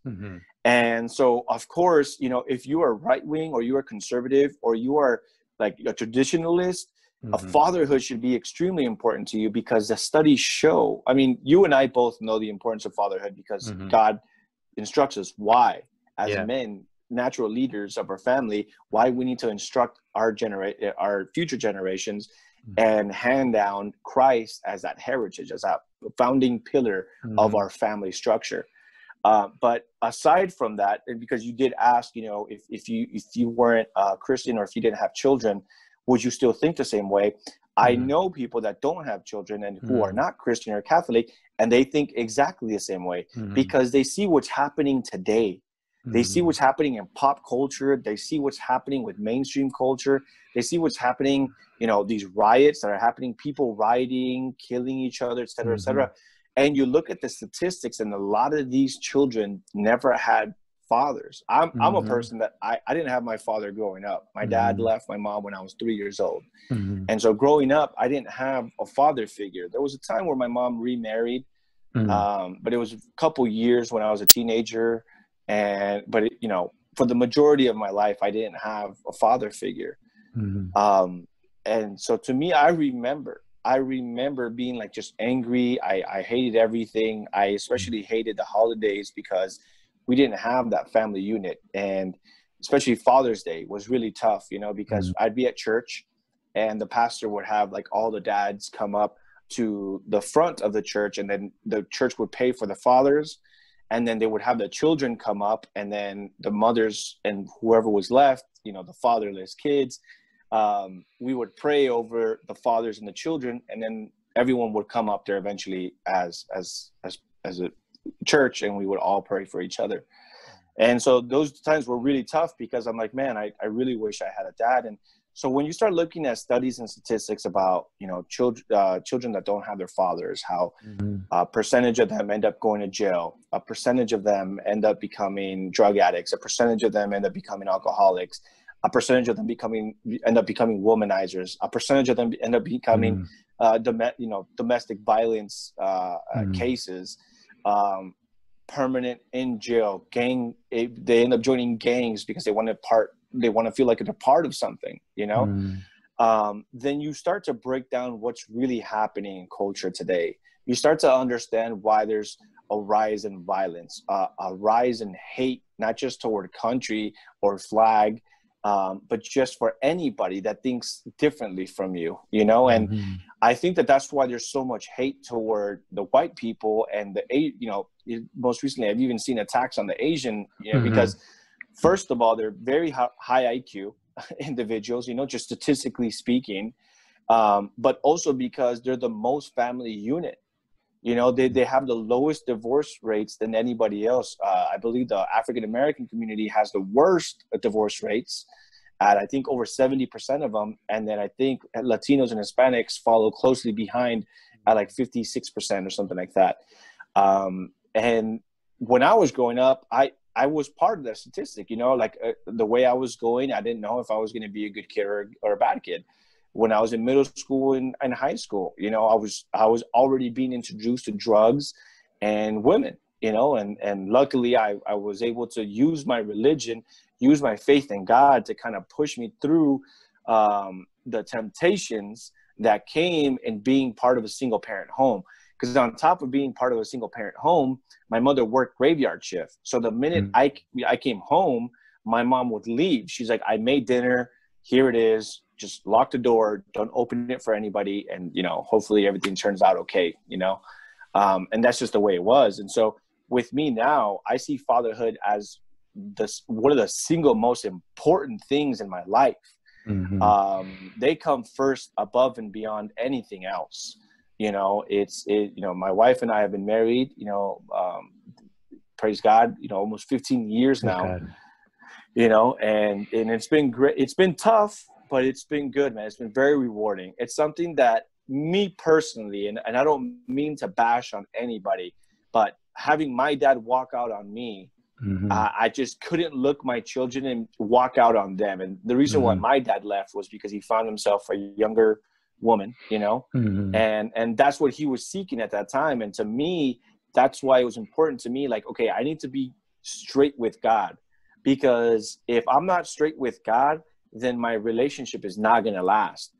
Speaker 2: And so, of course, you know, if you are right wing or you are conservative or you are like a traditionalist, a fatherhood should be extremely important to you, because the studies show, I mean, you and I both know the importance of fatherhood because God instructs us why, as men, natural leaders of our family, why we need to instruct our future generations and hand down Christ as that heritage, as that founding pillar of our family structure. But aside from that, and because you did ask, you know, if you weren't Christian or if you didn't have children, would you still think the same way? I know people that don't have children and who are not Christian or Catholic, and they think exactly the same way, because they see what's happening today. They see what's happening in pop culture. They see what's happening with mainstream culture. They see what's happening, you know, these riots that are happening, people rioting, killing each other, et cetera, et cetera. And you look at the statistics, and a lot of these children never had fathers. I'm a person that I didn't have my father growing up. My dad left my mom when I was 3 years old. And so growing up, I didn't have a father figure. There was a time where my mom remarried, but it was a couple years when I was a teenager. But it, for the majority of my life, I didn't have a father figure. And so to me, I remember being like just angry. I hated everything. I especially hated the holidays because we didn't have that family unit. And especially Father's Day was really tough, because I'd be at church and the pastor would have like all the dads come up to the front of the church, and then the church would pay for the fathers. And then they would have the children come up, and then the mothers and whoever was left, the fatherless kids, we would pray over the fathers and the children, and then everyone would come up there eventually as a church, and we would all pray for each other. And so those times were really tough because I'm like, man, I really wish I had a dad. And so when you start looking at studies and statistics about, children that don't have their fathers, how a percentage of them end up going to jail, a percentage of them end up becoming drug addicts, a percentage of them end up becoming alcoholics, a percentage of them end up becoming womanizers, a percentage of them end up becoming domestic violence cases, permanent in jail, they end up joining gangs because they want to feel like they're part of something, then you start to break down what's really happening in culture today. You start to understand why there's a rise in violence, a rise in hate, not just toward country or flag, but just for anybody that thinks differently from you, and I think that's why there's so much hate toward the white people and most recently I've even seen attacks on the Asian, because first of all, they're very high IQ individuals, just statistically speaking, but also because they're the most family unit. They have the lowest divorce rates than anybody else. I believe the African-American community has the worst divorce rates at, I think, over 70% of them. And then I think Latinos and Hispanics follow closely behind at like 56% or something like that. And when I was growing up, I was part of that statistic, the way I was going, I didn't know if I was going to be a good kid or a bad kid. When I was in middle school and high school, I was already being introduced to drugs and women, and luckily I was able to use my religion, use my faith in God to kind of push me through the temptations that came in being part of a single parent home. Because on top of being part of a single parent home, my mother worked graveyard shift. So the minute I came home, my mom would leave. She's like, I made dinner. Here it is. Just lock the door. Don't open it for anybody. And, hopefully everything turns out okay, and that's just the way it was. And so with me now, I see fatherhood as one of the single most important things in my life. They come first above and beyond anything else. My wife and I have been married, praise God, almost 15 years now, and it's been great. It's been tough, but it's been good, man. It's been very rewarding. It's something that me personally, and I don't mean to bash on anybody, but having my dad walk out on me, I just couldn't look my children and walk out on them. And the reason why my dad left was because he found himself a younger woman, and that's what he was seeking at that time. And to me, that's why it was important to me. Like, okay, I need to be straight with God, because if I'm not straight with God, then my relationship is not going to last.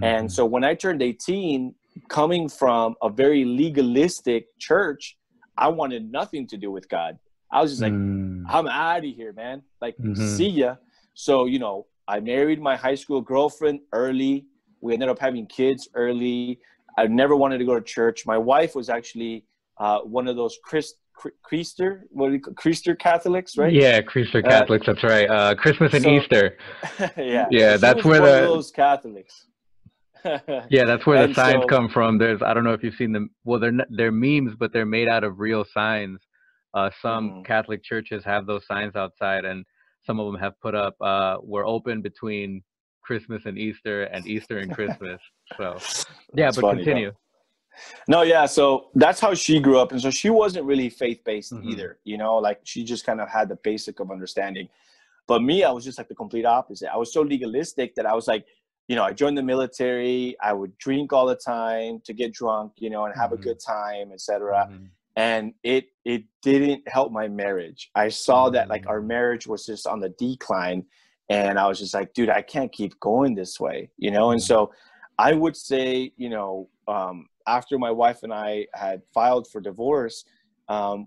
Speaker 2: And so when I turned 18, coming from a very legalistic church, I wanted nothing to do with God. I was just like, I'm out of here, man. Like, see ya. So, I married my high school girlfriend early. We ended up having kids early. I never wanted to go to church. My wife was actually one of those Creaster Catholics, right?
Speaker 1: Yeah, Creaster Catholics. That's right. Christmas and Easter.
Speaker 2: Yeah. So
Speaker 1: that's where
Speaker 2: one of those Catholics.
Speaker 1: Yeah, that's where the signs
Speaker 2: so,
Speaker 1: come from. I don't know if you've seen them. Well, they're memes, but they're made out of real signs. Some Catholic churches have those signs outside, and some of them have put up, we're open between Christmas and Easter and Christmas. So, yeah,
Speaker 2: that's
Speaker 1: but
Speaker 2: funny,
Speaker 1: continue.
Speaker 2: though. No, yeah. So that's how she grew up. And so she wasn't really faith-based
Speaker 1: Mm-hmm.
Speaker 2: either, you know, like she just kind of had the basic of understanding. But me, I was just like the complete opposite. I was so legalistic that I was like, you know, I joined the military. I would drink all the time to get drunk, you know, and have a
Speaker 1: Mm-hmm.
Speaker 2: good time, etc.
Speaker 1: Mm-hmm.
Speaker 2: And it didn't help my marriage. I saw that like our marriage was just on the decline, and I was just like, dude, I can't keep going this way, you know. And
Speaker 1: Mm-hmm.
Speaker 2: so I would say, you know, after my wife and I had filed for divorce,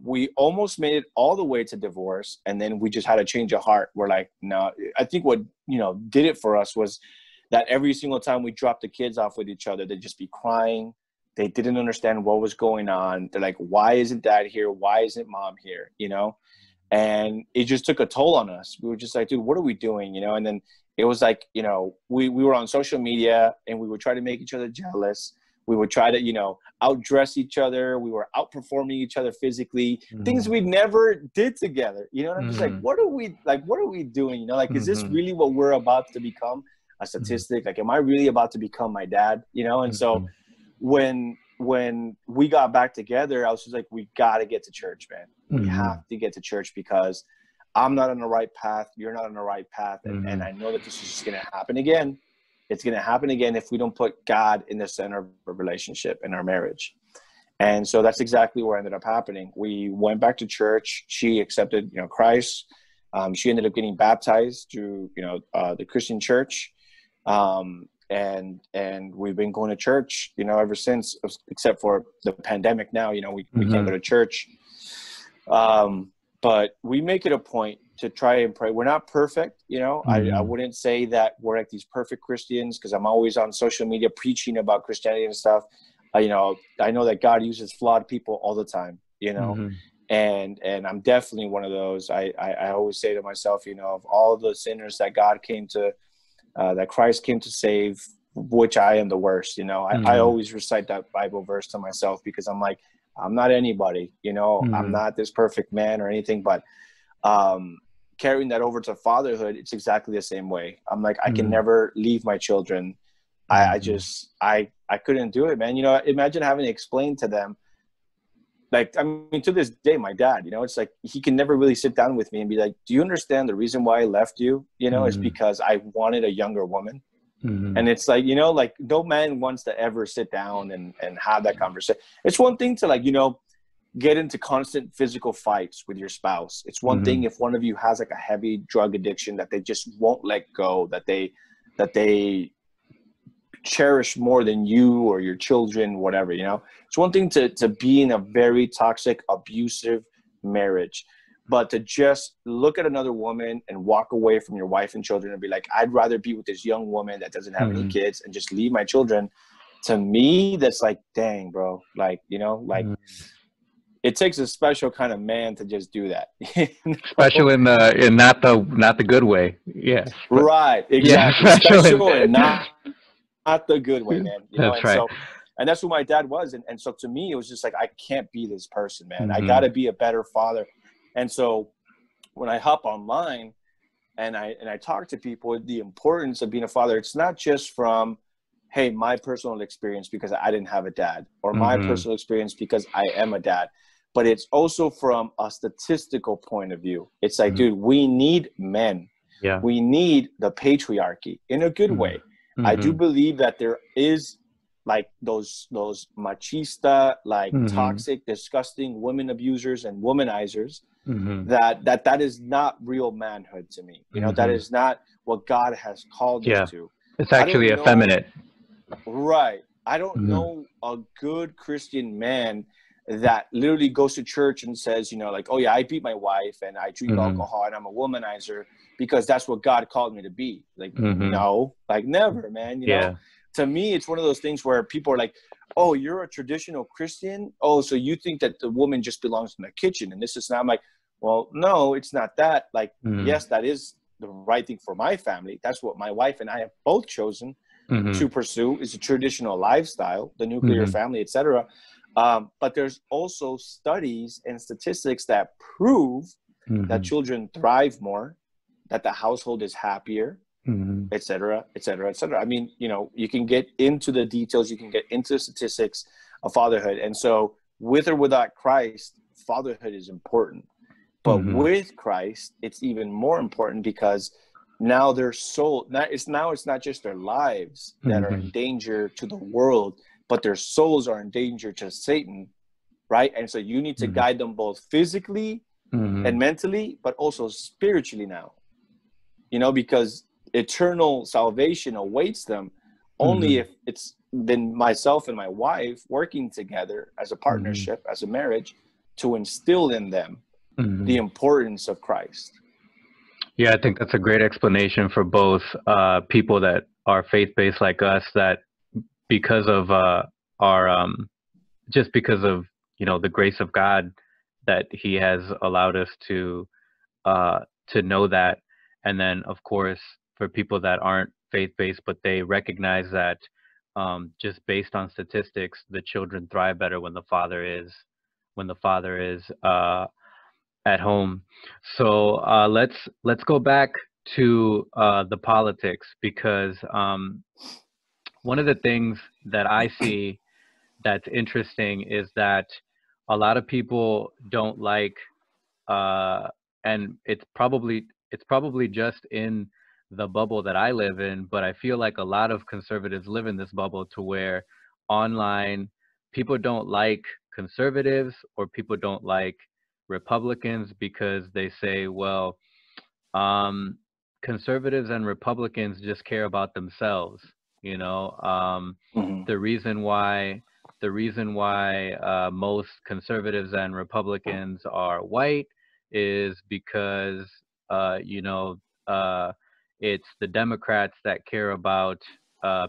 Speaker 2: we almost made it all the way to divorce, and then we just had a change of heart. We're like, no. I think what, you know, did it for us was that every single time we dropped the kids off with each other, they'd just be crying. They didn't understand what was going on. They're like, why isn't dad here? Why isn't mom here? You know? And it just took a toll on us. We were just like, dude, what are we doing? You know? And then it was like, you know, we were on social media and we would try to make each other jealous. We would try to, you know, outdress each other. We were outperforming each other physically, things we never did together. You know, and I'm just like, what are we doing? You know, like, is this
Speaker 1: Mm-hmm.
Speaker 2: really what we're about to become? A statistic? Like, am I really about to become my dad? You know? And so when we got back together, I was just like, we got to get to church, man. We have to get to church because I'm not on the right path. You're not on the right path. And I know that this is just going to happen again. It's going to happen again if we don't put God in the center of our relationship and our marriage. And so that's exactly what ended up happening. We went back to church. She accepted, you know, Christ. She ended up getting baptized through, you know, the Christian church. And we've been going to church, you know, ever since, except for the pandemic. Now, you know, we can't go to church. But we make it a point to try and pray. We're not perfect, you know. I wouldn't say that we're like these perfect Christians, because I'm always on social media preaching about Christianity and stuff. You know, I know that God uses flawed people all the time, you know, and I'm definitely one of those. I always say to myself, you know, of all the sinners that God came to, that Christ came to save, which I am the worst, you know. I always recite that Bible verse to myself, because I'm like, I'm not anybody, you know. I'm not this perfect man or anything, but carrying that over to fatherhood, it's exactly the same way. I'm like, I can never leave my children. I couldn't do it, man. You know, imagine having to explain to them, like, I mean, to this day, my dad, you know, it's like, he can never really sit down with me and be like, do you understand the reason why I left you? You know, it's because I wanted a younger woman. And it's like, you know, like, no man wants to ever sit down and have that conversation. It's one thing to, like, you know, get into constant physical fights with your spouse. It's one thing if one of you has like a heavy drug addiction that they just won't let go, that they cherish more than you or your children, whatever, you know. It's one thing to be in a very toxic, abusive marriage, but to just look at another woman and walk away from your wife and children and be like, I'd rather be with this young woman that doesn't have any kids and just leave my children. To me, that's like, dang, bro. Like, you know, like, it takes a special kind of man to just do that. You know?
Speaker 1: Special in not the good way. Yes.
Speaker 2: Right. Exactly.
Speaker 1: Yeah, special
Speaker 2: Special
Speaker 1: in
Speaker 2: and not the good way, man. You know,
Speaker 1: That's
Speaker 2: and
Speaker 1: right.
Speaker 2: so, and that's who my dad was. And so to me, it was just like, I can't be this person, man. I got to be a better father. And so when I hop online and I talk to people, the importance of being a father, it's not just from, hey, my personal experience because I didn't have a dad, or my personal experience because I am a dad, but it's also from a statistical point of view. It's like, dude, we need men.
Speaker 1: Yeah.
Speaker 2: We need the patriarchy in a good way. I do believe that there is like those machista, like toxic, disgusting women abusers and womanizers. That is not real manhood to me. You know, that is not what God has called us to.
Speaker 1: It's actually effeminate.
Speaker 2: Right. I don't know a good Christian man that literally goes to church and says, you know, like, oh yeah, I beat my wife and I drink alcohol and I'm a womanizer because that's what God called me to be. Like, no, like, never, man. You know, to me, it's one of those things where people are like, oh, you're a traditional Christian. Oh, so you think that the woman just belongs in the kitchen and this is not. I'm like, well, no, it's not that. Like, yes, that is the right thing for my family. That's what my wife and I have both chosen to pursue, is a traditional lifestyle, the nuclear family, etc. But there's also studies and statistics that prove that children thrive more, that the household is happier, etc., etc., etc. I mean, you know, you can get into the details, you can get into the statistics. of fatherhood. And so with or without Christ, fatherhood is important. But with Christ, it's even more important, because now their soul, it's not just their lives that are in danger to the world, but their souls are in danger to Satan, right? And so you need to guide them both physically and mentally, but also spiritually now, you know, because eternal salvation awaits them only if it's been myself and my wife working together as a partnership, as a marriage, to instill in them the importance of Christ.
Speaker 1: Yeah, I think that's a great explanation for both people that are faith-based like us, that because of our just because of, you know, the grace of God, that He has allowed us to know that. And then, of course, for people that aren't faith-based, but they recognize that just based on statistics, the children thrive better when the father is at home. So let's go back to the politics, because one of the things that I see that's interesting is that a lot of people don't like, and it's probably just in the bubble that I live in, but I feel like a lot of conservatives live in this bubble, to where online people don't like conservatives, or people don't like Republicans, because they say, well, conservatives and Republicans just care about themselves. You know, the reason why most conservatives and Republicans are white is because you know, it's the Democrats that care about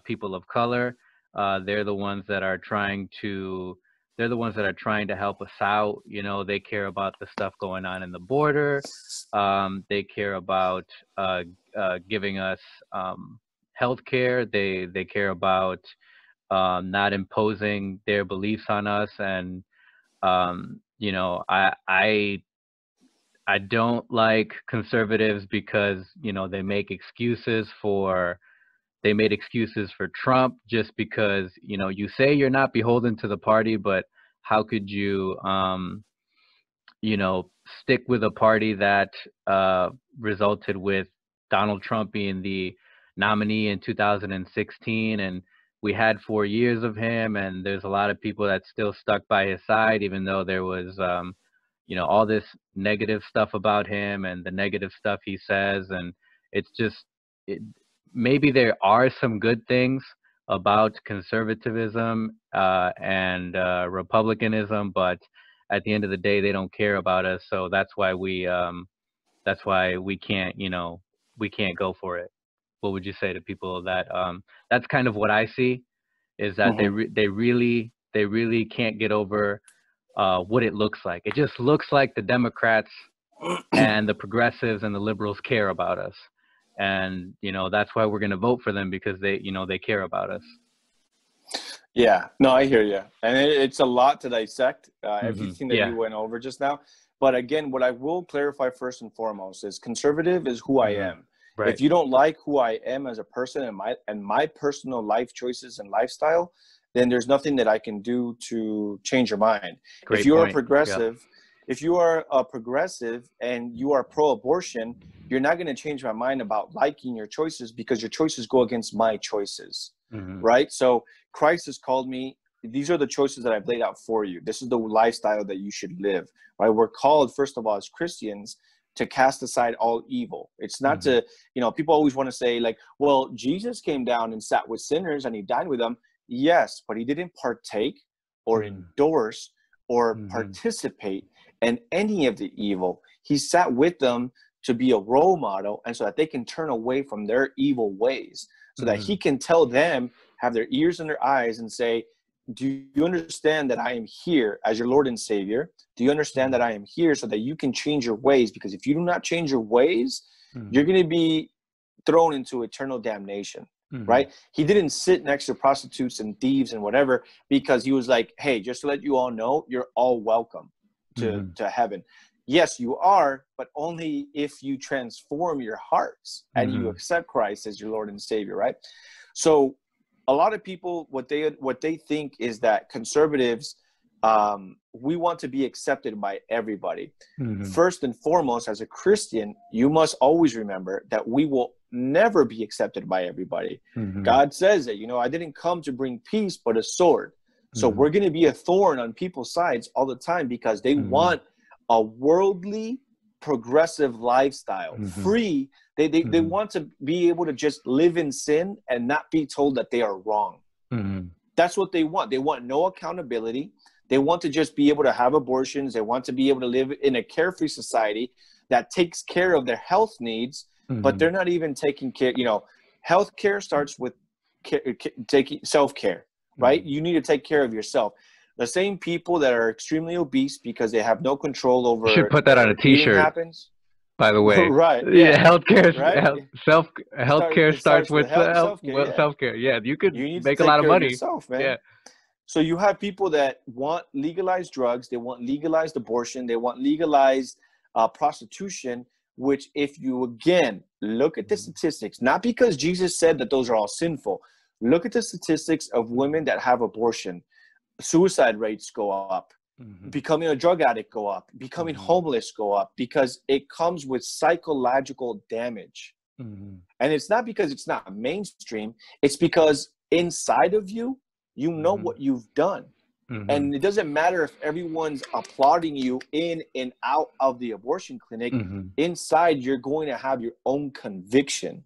Speaker 1: people of color. They're the ones that are trying to help us out. You know, they care about the stuff going on in the border. They care about giving us health care. They care about not imposing their beliefs on us. And you know, I don't like conservatives because, you know, they made excuses for Trump, just because, you know, you say you're not beholden to the party, but how could you, you know, stick with a party that resulted with Donald Trump being the nominee in 2016, and we had 4 years of him, and there's a lot of people that still stuck by his side, even though there was, you know, all this negative stuff about him and the negative stuff he says. And it's just, maybe there are some good things about conservatism and republicanism, but at the end of the day, they don't care about us. So that's why we can't, you know, we can't go for it. What would you say to people that that's kind of what I see, is that they really can't get over what it looks like. It just looks like the Democrats and the progressives and the liberals care about us. And, you know, that's why we're going to vote for them, because they, you know, they care about us.
Speaker 2: Yeah, no, I hear you. And it's a lot to dissect, everything that you went over just now. But again, what I will clarify first and foremost is conservative is who I am.
Speaker 1: Right.
Speaker 2: If you don't like who I am as a person and my personal life choices and lifestyle, then there's nothing that I can do to change your mind.
Speaker 1: Great
Speaker 2: if you're
Speaker 1: point.
Speaker 2: a progressive, if you are a progressive and you are pro-abortion, you're not going to change my mind about liking your choices, because your choices go against my choices, right? So Christ has called me. These are the choices that I've laid out for you. This is the lifestyle that you should live, right? We're called, first of all, as Christians, to cast aside all evil. It's not to, you know, people always want to say like, well, Jesus came down and sat with sinners and he dined with them. Yes, but he didn't partake or endorse or participate in any of the evil. He sat with them to be a role model, and so that they can turn away from their evil ways, so that he can tell them, have their ears and their eyes, and say, do you understand that I am here as your Lord and Savior? Do you understand that I am here so that you can change your ways? Because if you do not change your ways, you're going to be thrown into eternal damnation, right? He didn't sit next to prostitutes and thieves and whatever, because he was like, hey, just to let you all know, you're all welcome to heaven. Yes, you are, but only if you transform your hearts and you accept Christ as your Lord and Savior, right? So a lot of people, what they think is that conservatives, we want to be accepted by everybody. First and foremost, as a Christian, you must always remember that we will never be accepted by everybody. God says that, I didn't come to bring peace, but a sword. So we're going to be a thorn on people's sides all the time because they want a worldly, progressive lifestyle, free. They want to be able to just live in sin and not be told that they are wrong. That's what they want. They want no accountability. They want to just be able to have abortions. They want to be able to live in a carefree society that takes care of their health needs, but they're not even taking care. Health care starts with taking self-care, right? You need to take care of yourself. The same people that are extremely obese because they have no control over.
Speaker 1: You should put that on a T-shirt.
Speaker 2: Happens.
Speaker 1: By the way,
Speaker 2: right?
Speaker 1: Yeah, healthcare.
Speaker 2: Right?
Speaker 1: Healthcare starts with
Speaker 2: self-care.
Speaker 1: Self-care. Yeah, you could make a
Speaker 2: lot
Speaker 1: of money.
Speaker 2: Yourself, man.
Speaker 1: Yeah.
Speaker 2: So you have people that want legalized drugs. They want legalized abortion. They want legalized prostitution. Which, if you again look at the statistics, not because Jesus said that those are all sinful. Look at the statistics of women that have abortion. Suicide rates go up. Becoming a drug addict go up. Becoming homeless go up because it comes with psychological damage. And it's not because it's not mainstream. It's because inside of you, you know what you've done. And it doesn't matter if everyone's applauding you in and out of the abortion clinic. Inside, you're going to have your own conviction.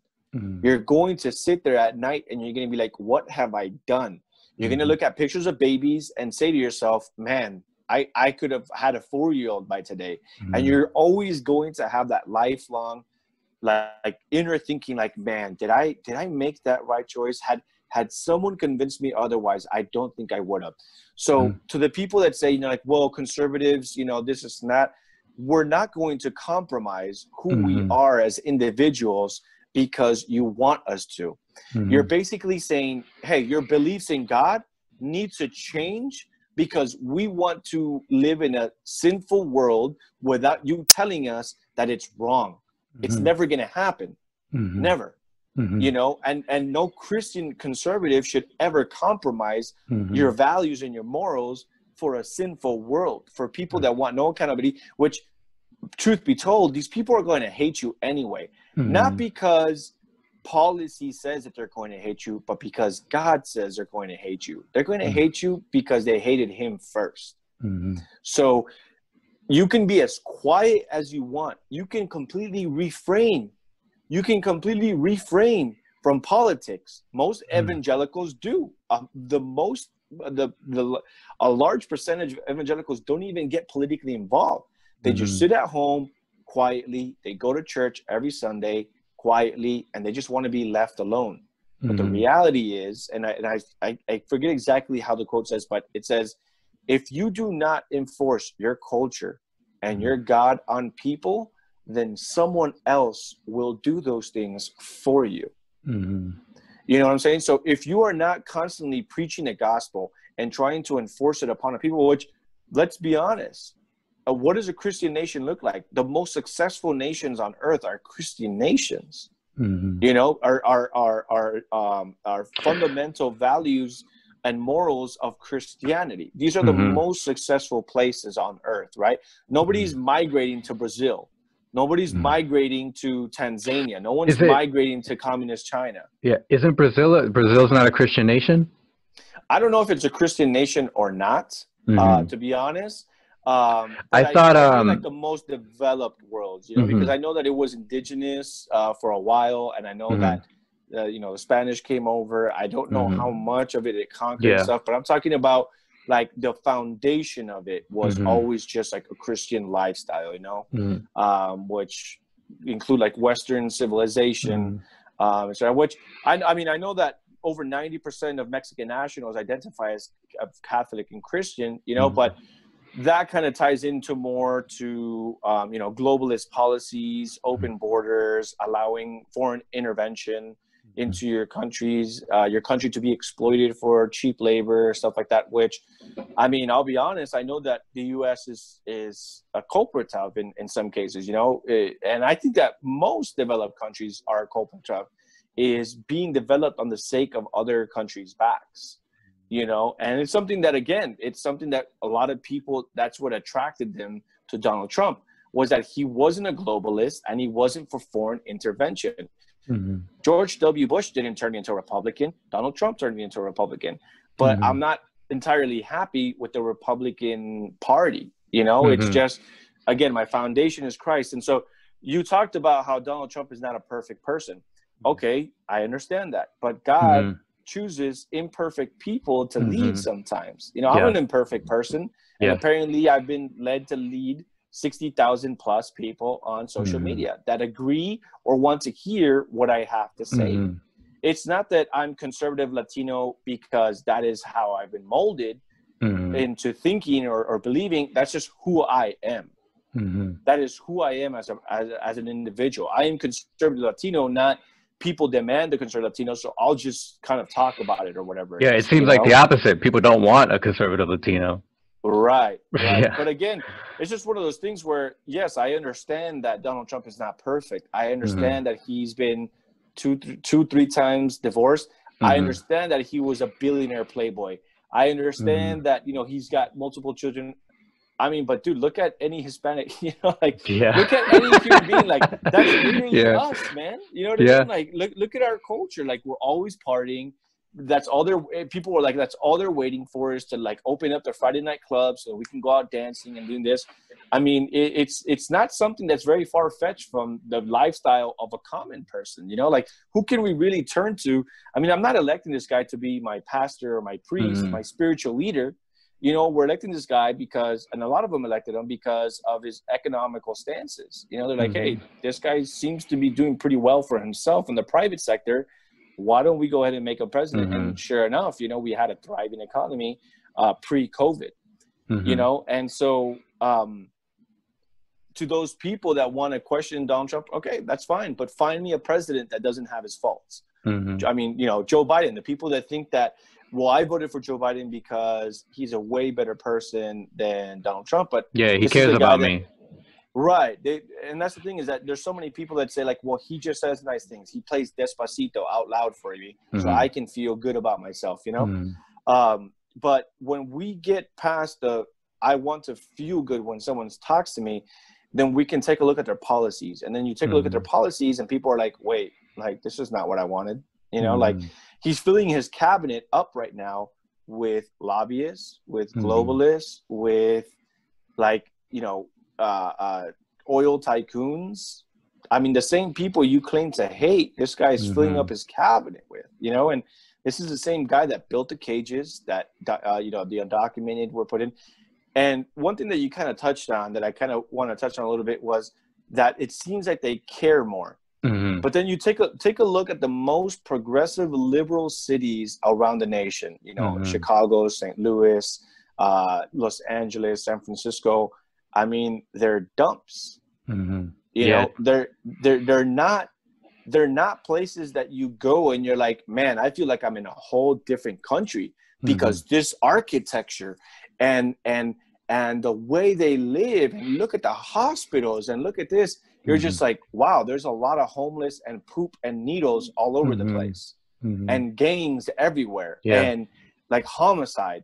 Speaker 2: You're going to sit there at night and you're going to be like, what have I done? You're going to look at pictures of babies and say to yourself, man, I could have had a 4-year-old by today. And you're always going to have that lifelong, like inner thinking, like, man, did I make that right choice? Had someone convinced me otherwise, I don't think I would have. So to the people that say, like, well, conservatives, this is not, we're not going to compromise who we are as individuals because you want us to. You're basically saying, hey, your beliefs in God need to change because we want to live in a sinful world without you telling us that it's wrong. It's never going to happen. Never. And no Christian conservative should ever compromise your values and your morals for a sinful world, for people that want no accountability, which, truth be told, these people are going to hate you anyway. Not because policy says that they're going to hate you, but because God says they're going to hate you. They're going to hate you because they hated him first. So you can be as quiet as you want. You can completely refrain. You can completely refrain from politics. Most evangelicals do. A large percentage of evangelicals don't even get politically involved. They just sit at home quietly. They go to church every Sunday quietly, and they just want to be left alone. But the reality is, and I forget exactly how the quote says, but it says, if you do not enforce your culture and your God on people, then someone else will do those things for you. You know what I'm saying? So if you are not constantly preaching the gospel and trying to enforce it upon the people, which, let's be honest, what does a Christian nation look like? The most successful nations on earth are Christian nations. Our fundamental values and morals of Christianity. These are the most successful places on earth, right? Nobody's migrating to Brazil. Nobody's migrating to Tanzania. No one's migrating to communist China.
Speaker 1: Yeah. Isn't Brazil's not a Christian nation?
Speaker 2: I don't know if it's a Christian nation or not, to be honest.
Speaker 1: I thought
Speaker 2: like the most developed worlds, because I know that it was indigenous for a while, and I know that the Spanish came over. I don't know how much of it conquered and stuff, but I'm talking about like the foundation of it was always just like a Christian lifestyle, which include like Western civilization, which I know that over 90% of Mexican nationals identify as Catholic and Christian, but that kind of ties into more to, globalist policies, open borders, allowing foreign intervention into your country to be exploited for cheap labor, stuff like that, which, I'll be honest, I know that the U.S. is a culprit of in some cases, and I think that most developed countries are a culprit of is being developed on the sake of other countries' backs, you know? And it's something that, again, it's something that a lot of people, that's what attracted them to Donald Trump, was that he wasn't a globalist and he wasn't for foreign intervention. George W. Bush didn't turn me into a Republican. Donald Trump turned me into a Republican. But I'm not entirely happy with the Republican Party. You know, it's just, again, my foundation is Christ. And so you talked about how Donald Trump is not a perfect person. Okay, I understand that. But God chooses imperfect people to lead sometimes. You know, I'm an imperfect person. And apparently I've been led to lead 60,000 plus people on social media that agree or want to hear what I have to say. It's not that I'm conservative Latino because that is how I've been molded into thinking or believing. That's just who I am. That is who I am as an individual. I am conservative Latino, not people demand the conservative Latino, so I'll just kind of talk about it or whatever.
Speaker 1: Yeah, it seems like the opposite. People don't want a conservative Latino.
Speaker 2: Right. But again, it's just one of those things where, yes, I understand that Donald Trump is not perfect. I understand that he's been three times divorced. I understand that he was a billionaire playboy. I understand that, you know, he's got multiple children. I mean, but dude, look at any Hispanic, you know, like look at any human being, like that's literally us, man. You know what I mean? Like look at our culture. Like we're always partying. That's all people were like, that's all they're waiting for is to like open up their Friday night club so we can go out dancing and doing this. I mean, it's not something that's very far-fetched from the lifestyle of a common person, you know, like who can we really turn to? I mean, I'm not electing this guy to be my pastor or my priest, my spiritual leader. You know, we're electing this guy because, and a lot of them elected him because of his economical stances. You know, they're like, hey, this guy seems to be doing pretty well for himself in the private sector. Why don't we go ahead and make him president? And sure enough, you know, we had a thriving economy pre-COVID, you know? And so to those people that want to question Donald Trump, okay, that's fine. But find me a president that doesn't have his faults. I mean, you know, Joe Biden, the people that think that, well, I voted for Joe Biden because he's a way better person than Donald Trump. But
Speaker 1: yeah, he cares about me.
Speaker 2: Right. And that's the thing is that there's so many people that say like, well, he just says nice things. He plays Despacito out loud for me so I can feel good about myself, you know? But when we get past I want to feel good when someone talks to me, then we can take a look at their policies. And then you take a look at their policies and people are like, wait, like, this is not what I wanted. You know, like he's filling his cabinet up right now with lobbyists, with globalists, with like, you know, oil tycoons. I mean, the same people you claim to hate, this guy is filling up his cabinet with, you know, and this is the same guy that built the cages that, you know, the undocumented were put in. And one thing that you kind of touched on that I kind of want to touch on a little bit was that it seems like they care more. But then you take a look at the most progressive liberal cities around the nation, you know, Chicago, St. Louis, Los Angeles, San Francisco. I mean, they're dumps. You know, they're not places that you go and you're like, man, I feel like I'm in a whole different country because this architecture and the way they live, and you look at the hospitals and look at this, you're just like, wow, there's a lot of homeless and poop and needles all over the place and gangs everywhere and like homicide.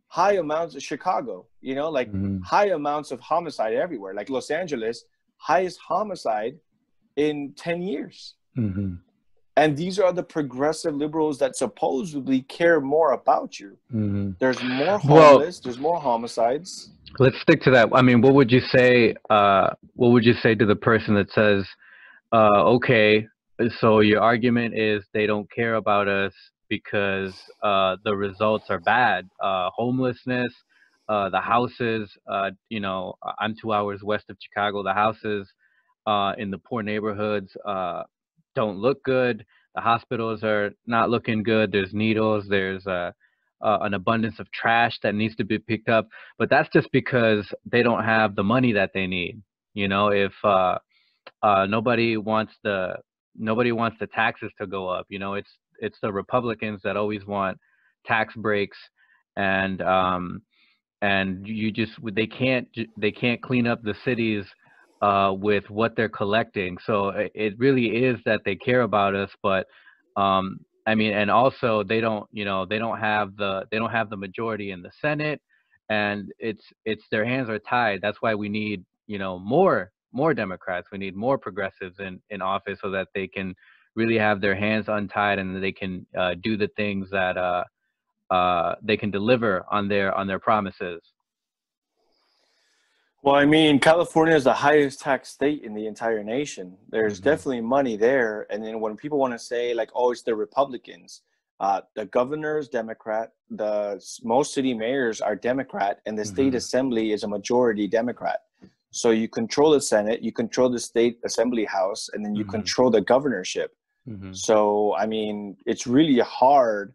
Speaker 2: High amounts of Chicago, you know, like high amounts of homicide everywhere. Like Los Angeles, highest homicide in 10 years. And these are the progressive liberals that supposedly care more about you. There's more homeless, there's more homicides.
Speaker 1: Let's stick to that. I mean, what would you say to the person that says, okay, so your argument is they don't care about us because the results are bad. Homelessness, the houses, you know, I'm 2 hours west of Chicago. The houses in the poor neighborhoods don't look good. The hospitals are not looking good. There's needles. There's an abundance of trash that needs to be picked up. But that's just because they don't have the money that they need. You know, if nobody wants the taxes to go up. You know, it's the Republicans that always want tax breaks, and they can't clean up the cities with what they're collecting. So it really is that they care about us, but I mean, and also they don't, you know, they don't have the majority in the Senate, and it's their hands are tied. That's why we need, you know, more Democrats. We need more progressives in office so that they can really have their hands untied, and they can do the things that they can deliver on their promises.
Speaker 2: Well, I mean, California is the highest tax state in the entire nation. There's
Speaker 1: Hmm.
Speaker 2: definitely money there. And then when people want to say, like, oh, it's the Republicans, the governor is Democrat, most city mayors are Democrat, and the state
Speaker 1: Hmm.
Speaker 2: assembly is a majority Democrat. So you control the Senate, you control the state assembly house, and then you
Speaker 1: Hmm.
Speaker 2: control the governorship.
Speaker 1: Hmm.
Speaker 2: So, I mean, it's really hard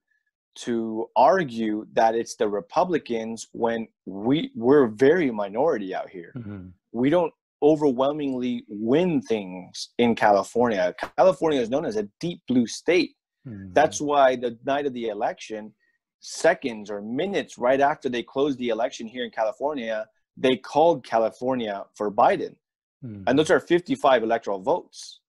Speaker 2: to argue that it's the Republicans when we're very minority out here.
Speaker 1: Hmm.
Speaker 2: We don't overwhelmingly win things in California. California is known as a deep blue state.
Speaker 1: Hmm.
Speaker 2: That's why the night of the election, seconds or minutes right after they closed the election here in California, they called California for Biden. And
Speaker 1: Hmm.
Speaker 2: those are 55 electoral votes.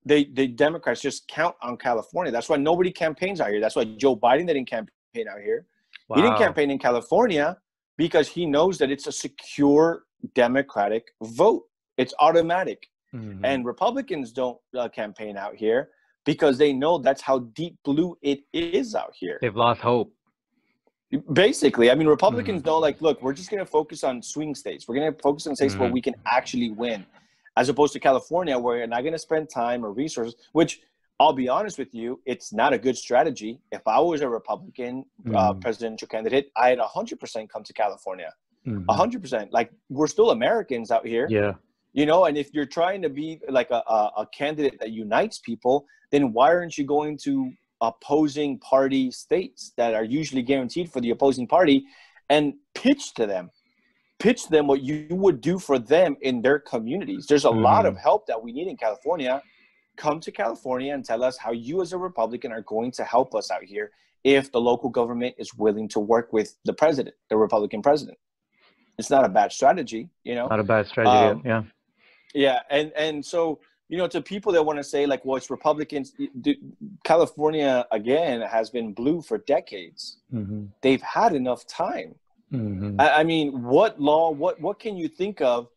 Speaker 2: The Democrats just count on California. That's why nobody campaigns out here. That's why Joe Biden didn't campaign out here. He didn't
Speaker 1: Wow.
Speaker 2: campaign in California because he knows that it's a secure Democratic vote. It's automatic.
Speaker 1: Hmm.
Speaker 2: And Republicans don't campaign out here because they know that's how deep blue it is out here.
Speaker 1: They've lost hope.
Speaker 2: Basically, I mean, Republicans know,
Speaker 1: Hmm.
Speaker 2: like, look, we're just going to focus on swing states. We're going to focus on states where
Speaker 1: Hmm.
Speaker 2: we can actually win, as opposed to California, where you're not going to spend time or resources, which I'll be honest with you, it's not a good strategy. If I was a Republican
Speaker 1: Hmm.
Speaker 2: presidential candidate, I'd 100% come to California.
Speaker 1: Hmm.
Speaker 2: 100%. Like, we're still Americans out here,
Speaker 1: Yeah.
Speaker 2: you know, and if you're trying to be like a candidate that unites people, then why aren't you going to opposing party states that are usually guaranteed for the opposing party and pitch them what you would do for them in their communities? There's a lot of
Speaker 1: Hmm.
Speaker 2: help that we need in California. Come to California and tell us how you as a Republican are going to help us out here if the local government is willing to work with the president, the Republican president. It's not a bad strategy, you know.
Speaker 1: Not a bad strategy.
Speaker 2: Um,
Speaker 1: Yeah.
Speaker 2: yeah, and so, you know, to people that want to say, like, well, it's Republicans. California again has been blue for decades.
Speaker 1: Hmm.
Speaker 2: They've had enough time.
Speaker 1: Hmm.
Speaker 2: I mean, what law? What can you think of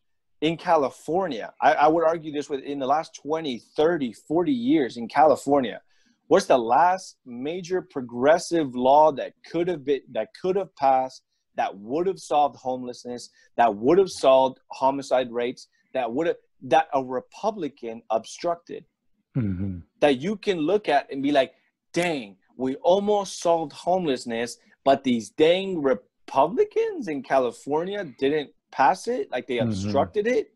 Speaker 2: in California? I would argue this with in the last 20, 30, 40 years in California. What's the last major progressive law that could have passed, that would have solved homelessness, that would have solved homicide rates, that a Republican obstructed,
Speaker 1: Hmm.
Speaker 2: that you can look at and be like, dang, we almost solved homelessness, but these dang Republicans in California didn't pass it, like they
Speaker 1: Hmm.
Speaker 2: obstructed it,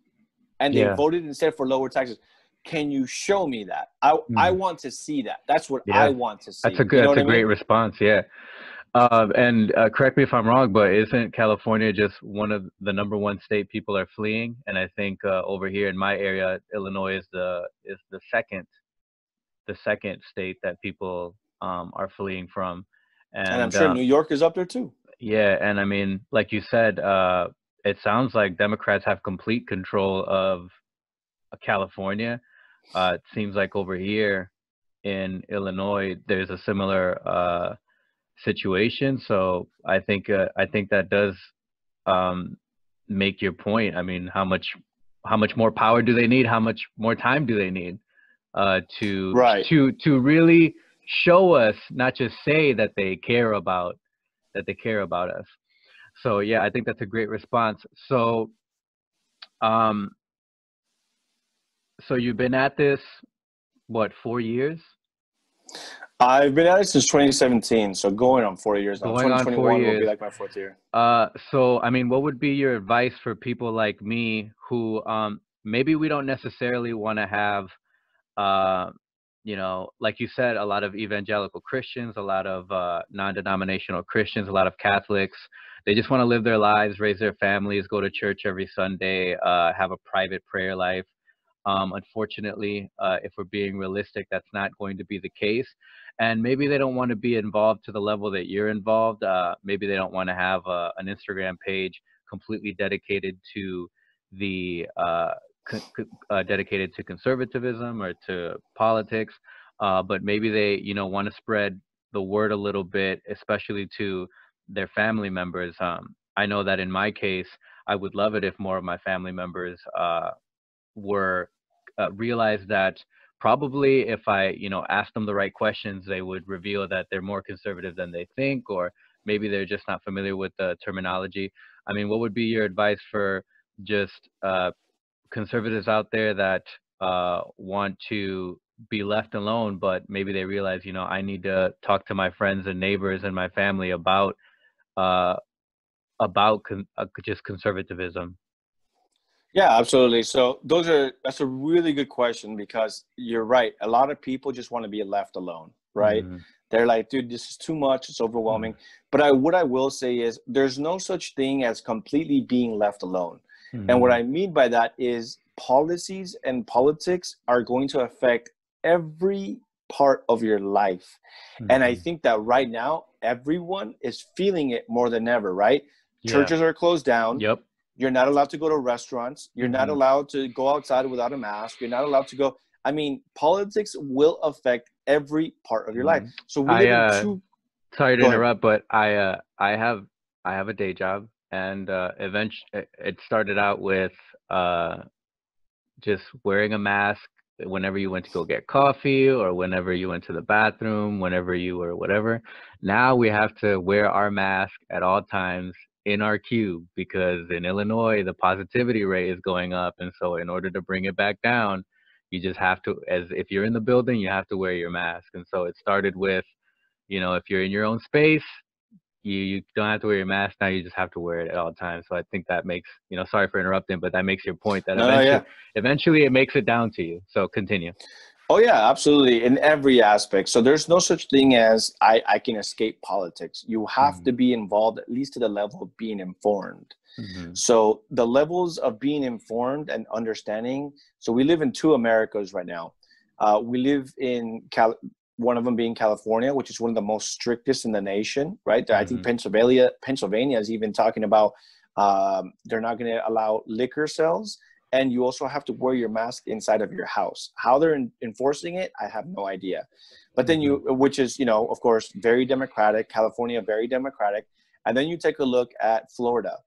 Speaker 2: and they
Speaker 1: Yeah.
Speaker 2: voted instead for lower taxes. Can you show me that? I
Speaker 1: Hmm.
Speaker 2: want to see that. That's what I
Speaker 1: Yeah.
Speaker 2: want to
Speaker 1: That's a
Speaker 2: see.
Speaker 1: good.
Speaker 2: You know
Speaker 1: That's
Speaker 2: what
Speaker 1: a
Speaker 2: I
Speaker 1: great
Speaker 2: mean?
Speaker 1: response. Yeah. And correct me if I'm wrong, but isn't California just one of the number one state people are fleeing? And I think over here in my area, Illinois is the second state that people are fleeing from.
Speaker 2: And I'm
Speaker 1: And
Speaker 2: sure New York is up there too.
Speaker 1: yeah, and I mean, like you said, it sounds like Democrats have complete control of California. It seems like over here in Illinois, there's a similar situation. So I think that does um, make your point. I mean, how much more power do they need? How much more time do they need to
Speaker 2: Right.
Speaker 1: to really show us, not just say that they care about us. So yeah, I think that's a great response. Um, so you've been at this what, 4 years?
Speaker 2: I've been at it since 2017, so going on 4 years now.
Speaker 1: Going on 4
Speaker 2: 2021 will be
Speaker 1: years.
Speaker 2: like my fourth year.
Speaker 1: So I mean, what would be your advice for people like me who maybe we don't necessarily want to have uh, like you said, a lot of evangelical Christians, a lot of non-denominational Christians, a lot of Catholics. They just want to live their lives, raise their families, go to church every Sunday, have a private prayer life. Unfortunately, if we're being realistic, that's not going to be the case. And maybe they don't want to be involved to the level that you're involved. Maybe they don't want to have an Instagram page completely dedicated to the dedicated to conservatism or to politics. but maybe they, want to spread the word a little bit, especially to their family members. I know that in my case, I would love it if more of my family members were realized that probably if I, asked them the right questions, they would reveal that they're more conservative than they think, or maybe they're just not familiar with the terminology. I mean, what would be your advice for just conservatives out there that want to be left alone, but maybe they realize, I need to talk to my friends and neighbors and my family about uh, just conservatism?
Speaker 2: Yeah, absolutely. So that's a really good question, because you're right. A lot of people just want to be left alone, right?
Speaker 1: Mm-hmm.
Speaker 2: They're like, dude, this is too much. It's overwhelming. But what I will say is there's no such thing as completely being left alone. And what
Speaker 1: Mm-hmm.
Speaker 2: I mean by that is policies and politics are going to affect every part of your life. And I
Speaker 1: Mm-hmm.
Speaker 2: think that right now, everyone is feeling it more than ever, right?
Speaker 1: Yeah.
Speaker 2: Churches are closed down.
Speaker 1: Yep.
Speaker 2: You're not allowed to go to restaurants. You're not
Speaker 1: Mm-hmm.
Speaker 2: allowed to go outside without a mask. You're not allowed to go. I mean, politics will affect every part of your life.
Speaker 1: Mm-hmm.
Speaker 2: So we
Speaker 1: I
Speaker 2: live in two.
Speaker 1: sorry to
Speaker 2: Go ahead.
Speaker 1: interrupt, but I have a day job, and eventually it started out with just wearing a mask whenever you went to go get coffee or whenever you went to the bathroom, whenever you were whatever. Now we have to wear our mask at all times in our cube because in Illinois the positivity rate is going up, and so in order to bring it back down, you just have to, as if you're in the building, you have to wear your mask. And so it started with, if you're in your own space, you don't have to wear your mask now. You just have to wear it at all times. So I think that makes, sorry for interrupting, but that makes your point that
Speaker 2: No, no, yeah.
Speaker 1: eventually it makes it down to you. So continue.
Speaker 2: Oh, yeah, absolutely. In every aspect. So there's no such thing as I can escape politics. You have
Speaker 1: Mm-hmm.
Speaker 2: to be involved, at least to the level of being informed.
Speaker 1: Mm-hmm.
Speaker 2: So the levels of being informed and understanding. So we live in two Americas right now. We live in one of them being California, which is one of the most strictest in the nation, right? I think
Speaker 1: Mm-hmm.
Speaker 2: Pennsylvania is even talking about they're not going to allow liquor sales, and you also have to wear your mask inside of your house. How they're enforcing it, I have no idea. But then which is, of course, very democratic. California, very democratic. And then you take a look at Florida.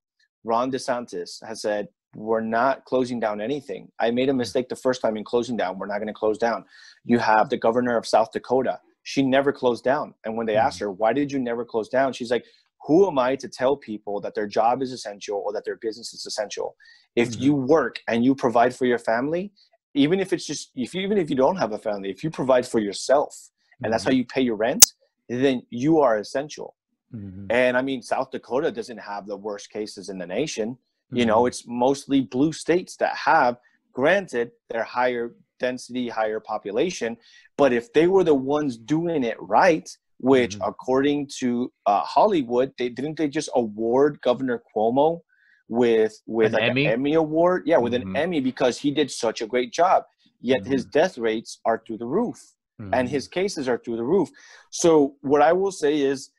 Speaker 2: Ron DeSantis has said, we're not closing down anything. I made a mistake the first time in closing down. We're not going to close down. You have the governor of South Dakota. She never closed down. And when they asked her, why did you never close down? She's like, who am I to tell people that their job is essential or that their business is essential? If you work and you provide for your family, even if you don't have a family, if you provide for yourself and that's how you pay your rent, then you are essential.
Speaker 1: Mm-hmm.
Speaker 2: And I mean, South Dakota doesn't have the worst cases in the nation.
Speaker 1: Mm-hmm.
Speaker 2: It's mostly blue states that have, granted, their higher density, higher population. But if they were the ones doing it right, which according to Hollywood, they just award Governor Cuomo with
Speaker 1: An
Speaker 2: like
Speaker 1: Emmy?
Speaker 2: an Emmy award? Yeah, with an Emmy, because he did such a great job. Yet his death rates are through the roof and his cases are through the roof. So what I will say is,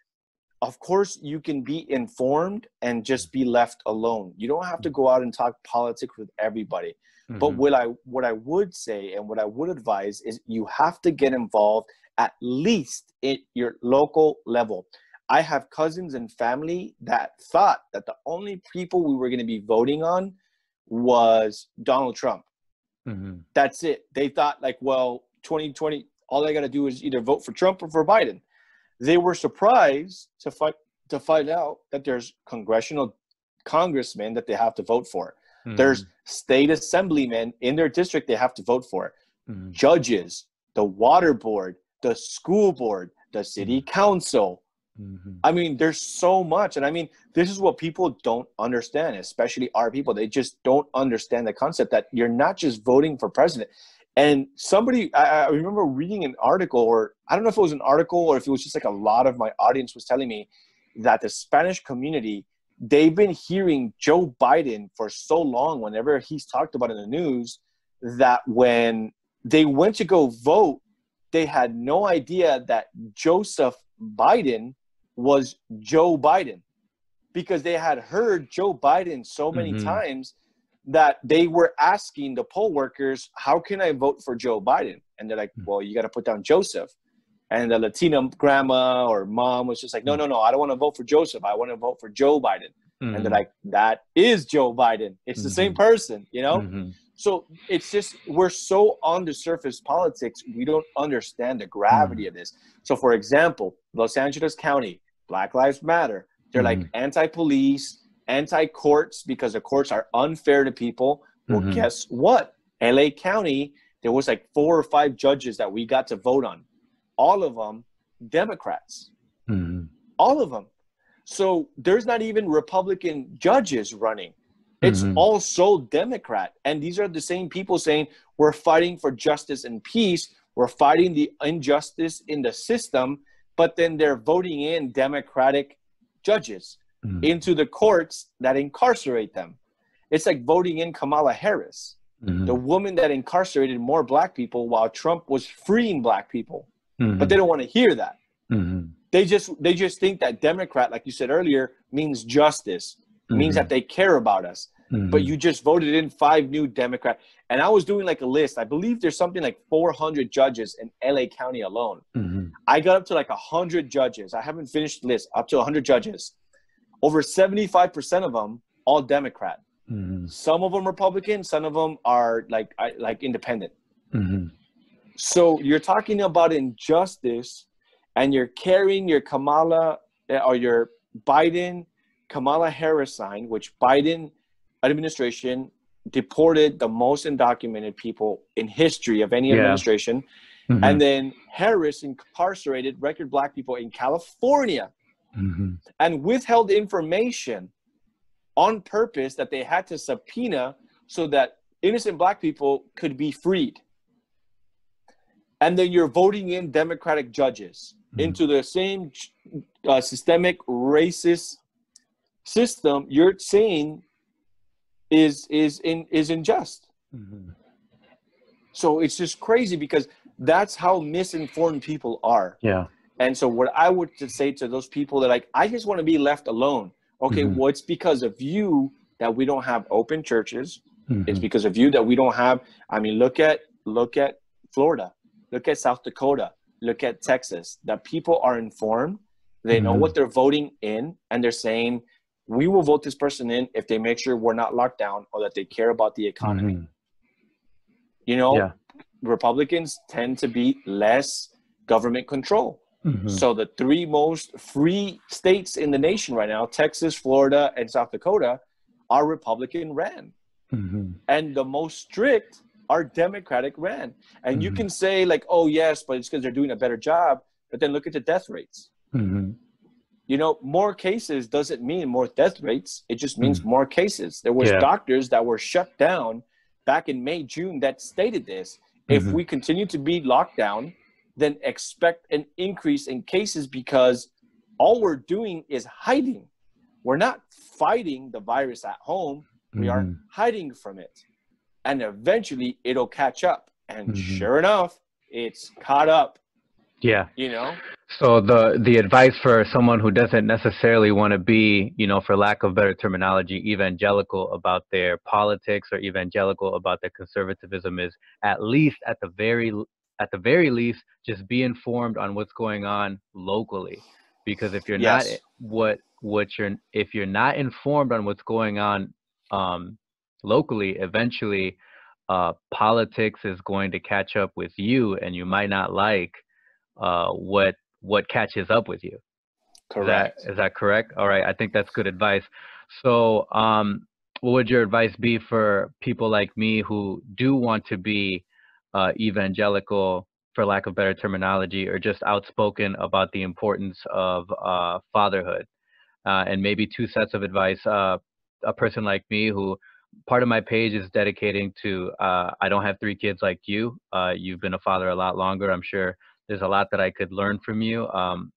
Speaker 2: of course, you can be informed and just be left alone. You don't have to go out and talk politics with everybody. But what I would say and what I would advise is you have to get involved at least at your local level. I have cousins and family that thought that the only people we were going to be voting on was Donald Trump. That's it. They thought, like, well, 2020, all I got to do is either vote for Trump or for Biden. They were surprised to find out that there's congressmen that they have to vote for. There's state assemblymen in their district they have to vote for. Judges, the water board, the school board, the city council. I mean, there's so much. And I mean, this is what people don't understand, especially our people. They just don't understand the concept that you're not just voting for president. And I remember reading an article, or I don't know if it was an article or if it was just like a lot of my audience was telling me that the Spanish community, they've been hearing Joe Biden for so long whenever he's talked about in the news, that when they went to go vote, they had no idea that Joseph Biden was Joe Biden, because they had heard Joe Biden so many times that they were asking the poll workers, how can I vote for Joe Biden? And they're like, well, you got to put down Joseph. And the Latina grandma or mom was just like, no, I don't want to vote for Joseph. I want to vote for Joe Biden. And they're like, that is Joe Biden. It's the same person, you know? So it's just, we're so on the surface politics, we don't understand the gravity of this. So for example, Los Angeles County, Black Lives Matter, they're like anti-police, anti-courts, because the courts are unfair to people. Well, guess what? LA County, there was like 4 or 5 judges that we got to vote on. All of them Democrats. All of them. So there's not even Republican judges running. It's all so Democrat. And these are the same people saying, we're fighting for justice and peace. We're fighting the injustice in the system. But then they're voting in Democratic judges into the courts that incarcerate them. It's like voting in Kamala Harris, the woman that incarcerated more black people while Trump was freeing black people. But they don't want to hear that. They just think that Democrat, like you said earlier, means justice, means that they care about us. But you just voted in 5 new Democrats. And I was doing like a list. I believe there's something like 400 judges in LA County alone. I got up to like 100 judges. I haven't finished the list. Up to 100 judges. Over 75% of them, all Democrat. Some of them Republican. Some of them are like independent. So you're talking about injustice, and you're carrying your Kamala or your Biden Kamala Harris sign, which Biden administration deported the most undocumented people in history of any administration. And then Harris incarcerated record black people in California and withheld information on purpose that they had to subpoena so that innocent black people could be freed. And then you're voting in Democratic judges into the same systemic racist system you're saying is unjust. So it's just crazy, because that's how misinformed people are. And so what I would say to those people that like, I just want to be left alone. Okay, well, it's because of you that we don't have open churches. It's because of you that we don't have. I mean, look at Florida. Look at South Dakota. Look at Texas. That people are informed. They know what they're voting in, and they're saying, we will vote this person in if they make sure we're not locked down or that they care about the economy. You know, Republicans tend to be less government control. So the 3 most free states in the nation right now, Texas, Florida, and South Dakota, are Republican ran. And the most strict are Democratic ran. And you can say like, oh yes, but it's because they're doing a better job. But then look at the death rates. You know, more cases doesn't mean more death rates. It just means more cases. There was doctors that were shut down back in May, June that stated this. If we continue to be locked down, then expect an increase in cases, because all we're doing is hiding. We're not fighting the virus at home. We are hiding from it. And eventually it'll catch up. And sure enough, it's caught up. You know?
Speaker 1: So the advice for someone who doesn't necessarily want to be, you know, for lack of better terminology, evangelical about their politics or evangelical about their conservatism is, at least at the very least, just be informed on what's going on locally. Because if you're not if you're not informed on what's going on locally, eventually politics is going to catch up with you, and you might not like what catches up with you.
Speaker 2: Correct.
Speaker 1: Is that correct? All right. I think that's good advice. So what would your advice be for people like me who do want to be evangelical, for lack of better terminology, or just outspoken about the importance of fatherhood? And maybe 2 sets of advice. A person like me who part of my page is dedicating to, I don't have 3 kids like you. You've been a father a lot longer. I'm sure there's a lot that I could learn from you.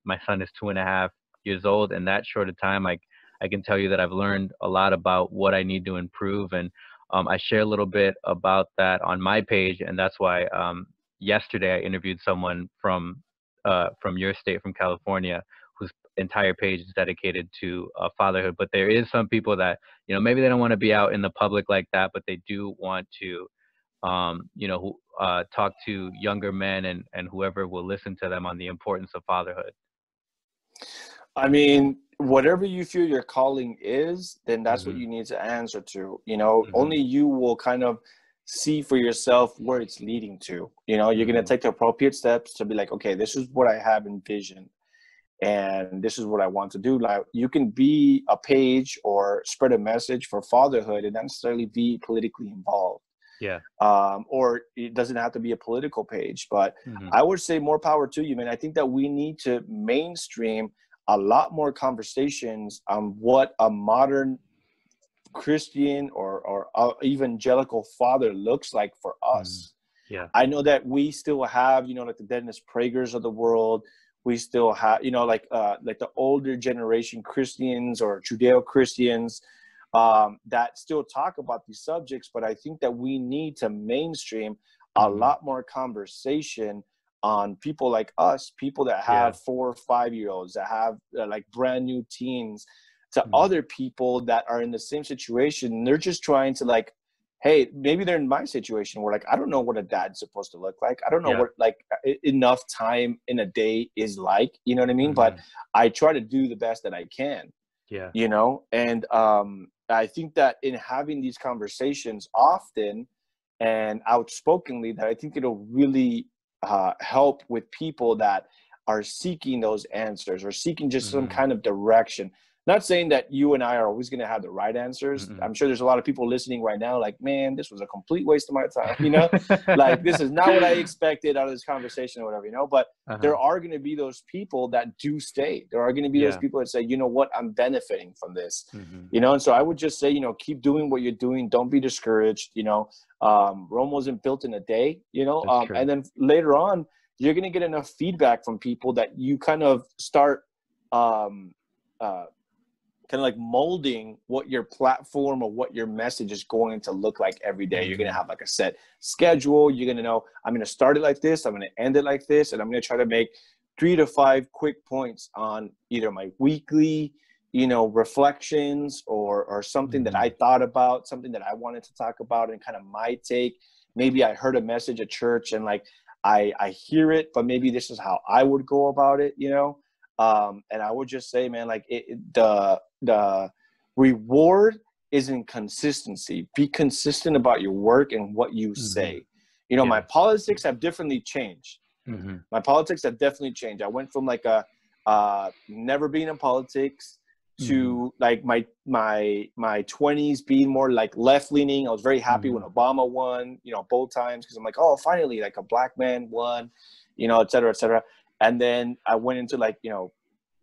Speaker 1: My son is 2.5 years old. In that short a time, I can tell you that I've learned a lot about what I need to improve. And I share a little bit about that on my page. And that's why yesterday I interviewed someone from your state, from California, who's entire page is dedicated to fatherhood. But there is some people that, maybe they don't want to be out in the public like that, but they do want to, talk to younger men and whoever will listen to them on the importance of fatherhood.
Speaker 2: I mean, whatever you feel your calling is, then that's what
Speaker 1: Mm-hmm.
Speaker 2: you need to answer to.
Speaker 1: Mm-hmm.
Speaker 2: Only you will kind of see for yourself where it's leading to. You're going to take the appropriate steps to be like, okay, this is what I have envisioned, and this is what I want to do. Like, you can be a page or spread a message for fatherhood and not necessarily be politically involved.
Speaker 1: Yeah.
Speaker 2: Or it doesn't have to be a political page, but
Speaker 1: Mm-hmm.
Speaker 2: I would say more power to you, man. I think that we need to mainstream a lot more conversations on what a modern Christian or evangelical father looks like for us.
Speaker 1: Yeah.
Speaker 2: I know that we still have, like the Dennis Pragers of the world. We still have, like the older generation Christians or Judeo-Christians that still talk about these subjects. But I think that we need to mainstream a lot more conversation on people like us, people that have 4 or 5 year olds, that have like brand new teens, to other people that are in the same situation. They're just trying to like, hey, maybe they're in my situation where like, I don't know what a dad's supposed to look like. I don't know what like enough time in a day is like, you know what I mean? But I try to do the best that I can, and I think that in having these conversations often and outspokenly, that I think it'll really help with people that are seeking those answers or seeking just some kind of direction. Not saying that you and I are always going to have the right answers. I'm sure there's a lot of people listening right now like, man, this was a complete waste of my time, like this is not what I expected out of this conversation or whatever, but there are going to be those people that do stay. There are going to be those people that say, you know what, I'm benefiting from this, and so I would just say, keep doing what you're doing. Don't be discouraged. Rome wasn't built in a day, and then later on, you're going to get enough feedback from people that you kind of start kind of like molding what your platform or what your message is going to look like every day. You're going to have like a set schedule. You're going to know, I'm going to start it like this, I'm going to end it like this, and I'm going to try to make 3 to 5 quick points on either my weekly, reflections or something that I thought about, something that I wanted to talk about, and kind of my take. Maybe I heard a message at church and like I hear it, but maybe this is how I would go about it, and I would just say, man, like the reward is in consistency. Be consistent about your work and what you say. My politics have definitely changed. My politics have definitely changed. I went from like a never being in politics to like my 20s being more like left leaning. I was very happy when Obama won, both times, because I'm like, oh, finally, like a black man won, et cetera, et cetera. And then I went into like,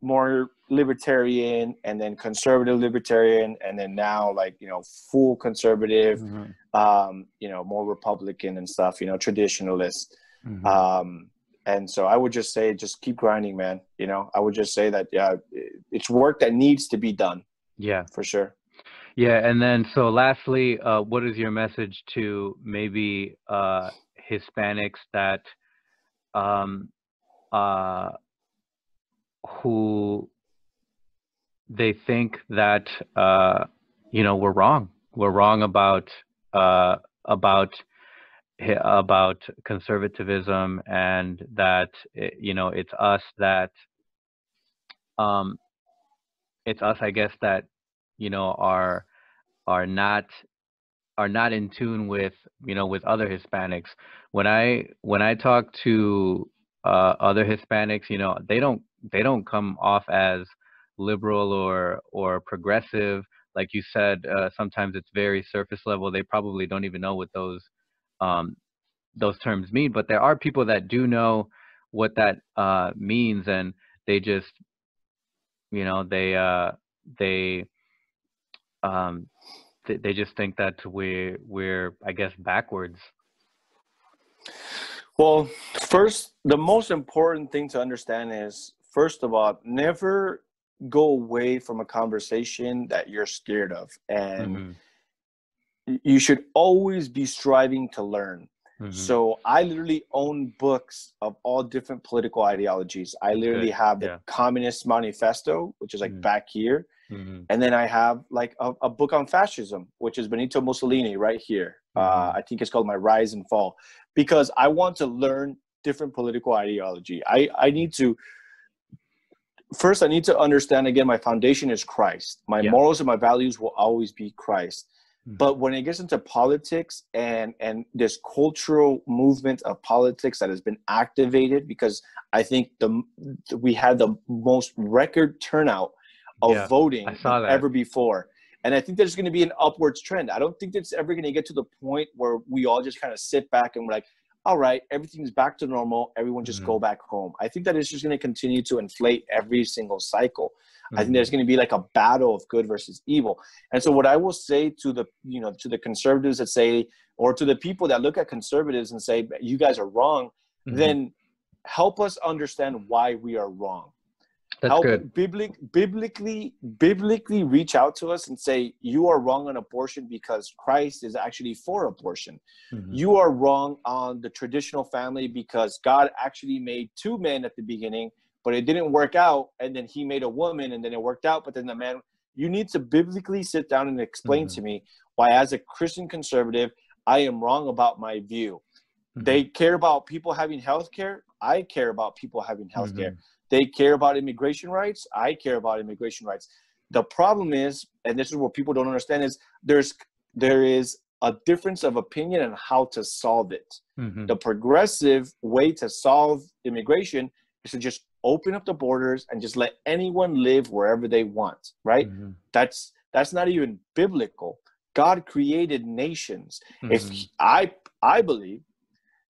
Speaker 2: more libertarian, and then conservative libertarian, and then now like, full conservative, more Republican and stuff, traditionalist. And so I would just say, just keep grinding, man. I would just say that, it's work that needs to be done. Yeah, for sure.
Speaker 1: Yeah. And then, so lastly, what is your message to maybe Hispanics that who they think that we're wrong about conservatism, and that it's us, I guess, that are not in tune with with other Hispanics. When I talk to other Hispanics, they don't come off as liberal or progressive. Like you said, sometimes it's very surface level. They probably don't even know what those terms mean, but there are people that do know what that means, and they just they just think that we're I guess backwards.
Speaker 2: Well, first, the most important thing to understand is, first of all, never go away from a conversation that you're scared of. And you should always be striving to learn. So I literally own books of all different political ideologies. I literally have the Communist Manifesto, which is like back here. And then I have like a book on fascism, which is Benito Mussolini right here. I think it's called My Rise and Fall, because I want to learn different political ideology. I need to understand, again, my foundation is Christ. My morals and my values will always be Christ. But when it gets into politics and this cultural movement of politics that has been activated, because I think we had the most record turnout of voting than ever before. And I think there's going to be an upwards trend. I don't think it's ever going to get to the point where we all just kind of sit back and we're like, all right, everything's back to normal. Everyone just go back home. I think that it's just going to continue to inflate every single cycle. I think there's going to be like a battle of good versus evil. And so what I will say to the conservatives that say, or to the people that look at conservatives and say, you guys are wrong, then help us understand why we are wrong. Help biblically reach out to us and say, you are wrong on abortion because Christ is actually for abortion. You are wrong on the traditional family because God actually made two men at the beginning, but it didn't work out. And then he made a woman and then it worked out. But then the man, you need to biblically sit down and explain to me why, as a Christian conservative, I am wrong about my view. They care about people having health care. I care about people having health care. They care about immigration rights. I care about immigration rights. The problem is, and this is what people don't understand, is there is a difference of opinion on how to solve it. The progressive way to solve immigration is to just open up the borders and just let anyone live wherever they want, right? That's not even biblical. God created nations. If I believe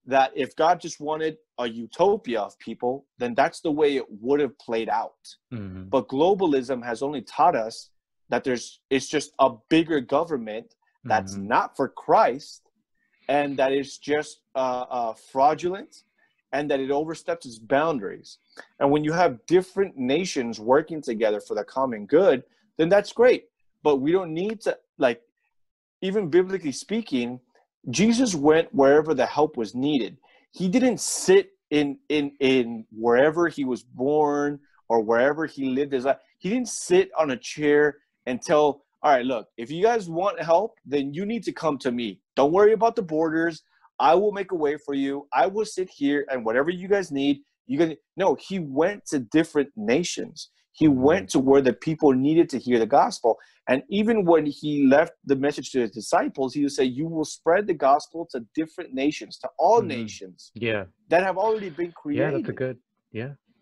Speaker 2: that if God just wanted a utopia of people, then that's the way it would have played out. But globalism has only taught us that it's just a bigger government that's not for Christ, and that is just fraudulent, and that it oversteps its boundaries. And when you have different nations working together for the common good, then that's great. But we don't need to, like, even biblically speaking, Jesus went wherever the help was needed. He didn't sit in wherever he was born or wherever he lived his life. He didn't sit on a chair and tell, all right, look, if you guys want help, then you need to come to me. Don't worry about the borders. I will make a way for you. I will sit here, and whatever you guys need, no, he went to different nations. He went to where the people needed to hear the gospel. And even when he left the message to his disciples, he would say, you will spread the gospel to different nations, to all nations that have already been created.
Speaker 1: Yeah, that's a good,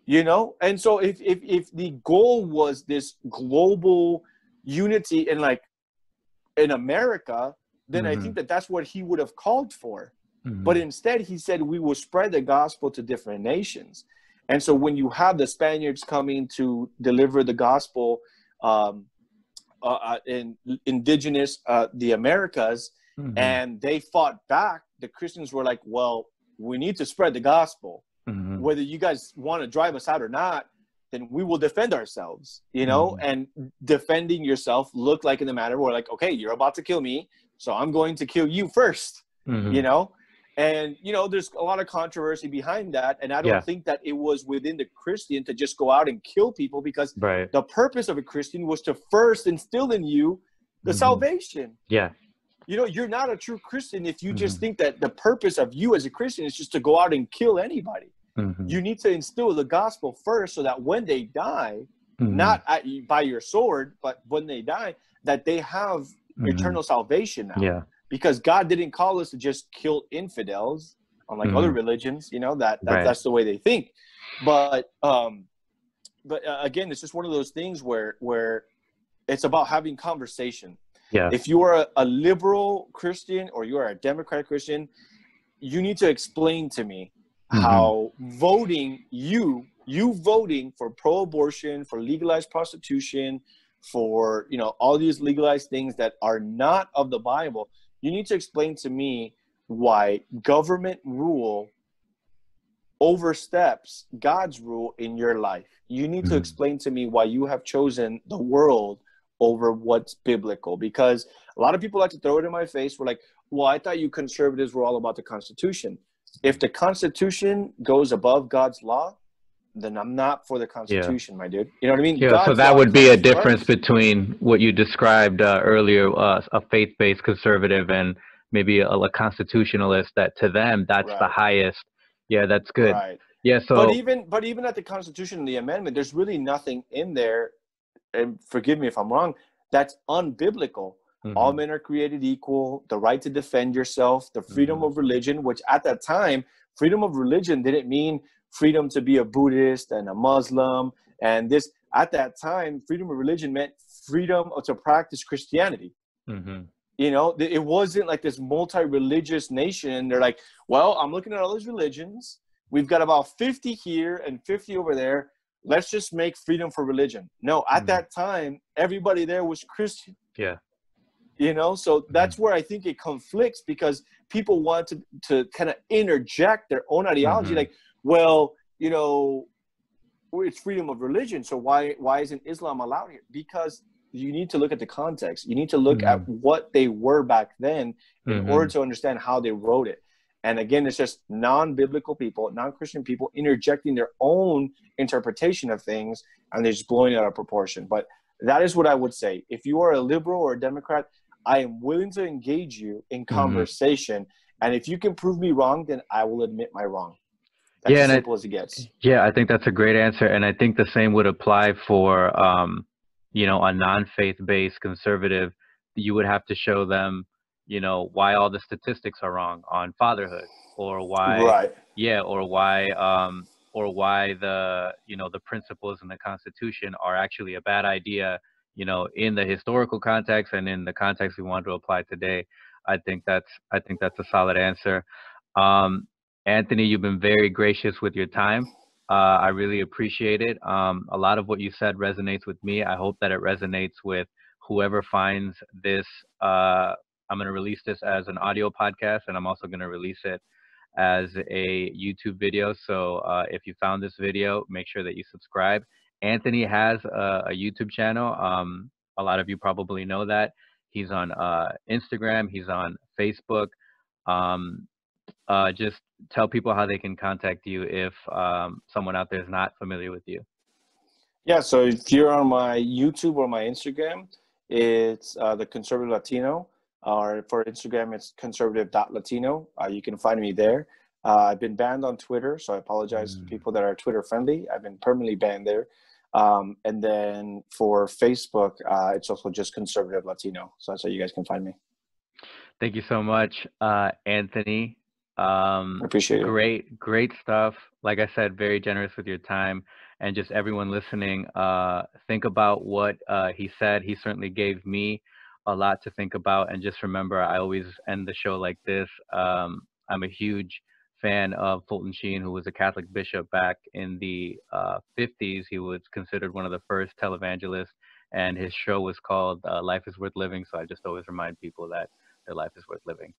Speaker 2: You know? And so if the goal was this global unity in America, then I think that's what he would have called for. But instead, he said, we will spread the gospel to different nations. And so when you have the Spaniards coming to deliver the gospel in indigenous, the Americas, and they fought back, the Christians were like, well, we need to spread the gospel. Whether you guys want to drive us out or not, then we will defend ourselves, you know? And defending yourself looked like in the matter where, like, okay, you're about to kill me, so I'm going to kill you first, you know? And, you know, there's a lot of controversy behind that. And I don't think that it was within the Christian to just go out and kill people, because the purpose of a Christian was to first instill in you the salvation. You know, you're not a true Christian if you just think that the purpose of you as a Christian is just to go out and kill anybody. You need to instill the gospel first, so that when they die, not by your sword, but when they die, that they have eternal salvation now. Because God didn't call us to just kill infidels, unlike other religions, you know, that's the way they think. But again, it's just one of those things where it's about having conversation. If you are a liberal Christian or you are a Democratic Christian, you need to explain to me how voting, you voting for pro-abortion, for legalized prostitution, for, you know, all these legalized things that are not of the Bible, you need to explain to me why government rule oversteps God's rule in your life. You need to explain to me why you have chosen the world over what's biblical. Because a lot of people like to throw it in my face. We're like, well, I thought you conservatives were all about the Constitution. If the Constitution goes above God's law, then I'm not for the
Speaker 1: Yeah.
Speaker 2: Constitution, my dude. You know what I mean?
Speaker 1: Yeah, so
Speaker 2: God's
Speaker 1: that
Speaker 2: law
Speaker 1: would be a
Speaker 2: comes
Speaker 1: difference
Speaker 2: first.
Speaker 1: between what you described earlier, a faith-based conservative, and maybe a constitutionalist. That to them, that's the
Speaker 2: Right,
Speaker 1: highest. Yeah, that's good.
Speaker 2: right.
Speaker 1: Yeah,
Speaker 2: But
Speaker 1: so
Speaker 2: even at the Constitution and the amendment, there's really nothing in there, and forgive me if I'm wrong, that's unbiblical. All
Speaker 1: hmm
Speaker 2: men are created equal, the right to defend yourself, the freedom
Speaker 1: hmm
Speaker 2: of religion, which at that time, freedom of religion didn't mean freedom to be a Buddhist and a Muslim. And this, at that time, freedom of religion meant freedom to practice Christianity.
Speaker 1: hmm
Speaker 2: You know, it wasn't like this multi-religious nation. They're like, well, I'm looking at all these religions. We've got about 50 here and 50 over there. Let's just make freedom for religion. No, at
Speaker 1: hmm
Speaker 2: that time, everybody there was Christian.
Speaker 1: yeah,
Speaker 2: You know, so
Speaker 1: hmm
Speaker 2: that's where I think it conflicts, because people want to kind of interject their own ideology.
Speaker 1: hmm
Speaker 2: Like, well, you know, it's freedom of religion, so why isn't Islam allowed here? Because you need to look at the context. You need to look
Speaker 1: hmm
Speaker 2: at what they were back then in order
Speaker 1: hmm
Speaker 2: to understand how they wrote it. And again, it's just non-biblical people, non-Christian people interjecting their own interpretation of things, and they're just blowing it out of proportion. But that is what I would say. If you are a liberal or a Democrat, I am willing to engage you in
Speaker 1: hmm
Speaker 2: conversation. And if you can prove me wrong, then I will admit my wrong. That's
Speaker 1: Yeah,
Speaker 2: as
Speaker 1: and
Speaker 2: simple as it gets.
Speaker 1: yeah, I think that's a great answer, and I think the same would apply for a non-faith-based conservative. You would have to show them, why all the statistics are wrong on fatherhood, or why,
Speaker 2: Right.
Speaker 1: yeah, or why the principles in the Constitution are actually a bad idea, in the historical context and in the context we want to apply today. I think that's a solid answer. Um, Anthony, you've been very gracious with your time. I really appreciate it. A lot of what you said resonates with me. I hope that it resonates with whoever finds this. I'm going to release this as an audio podcast, and I'm also going to release it as a YouTube video. So if you found this video, make sure that you subscribe. Anthony has a YouTube channel. A lot of you probably know that. He's on Instagram. He's on Facebook. Um, just tell people how they can contact you if someone out there is not familiar with you.
Speaker 2: Yeah, so if you're on my YouTube or my Instagram, it's the Conservative Latino, or for Instagram, it's conservative.latino. You can find me there. I've been banned on Twitter, so I apologize to people that are Twitter friendly. I've been permanently banned there. And then for Facebook, it's also just Conservative Latino. So that's how you guys can find me.
Speaker 1: Thank you so much, Anthony.
Speaker 2: I appreciate it.
Speaker 1: Great stuff. Like I said, very generous with your time. And just everyone listening, think about what he said. He certainly gave me a lot to think about. And just remember, I always end the show like this. I'm a huge fan of Fulton Sheen, who was a Catholic bishop back in the 50s. He was considered one of the first televangelists, and his show was called Life is Worth Living. So I just always remind people that their life is worth living.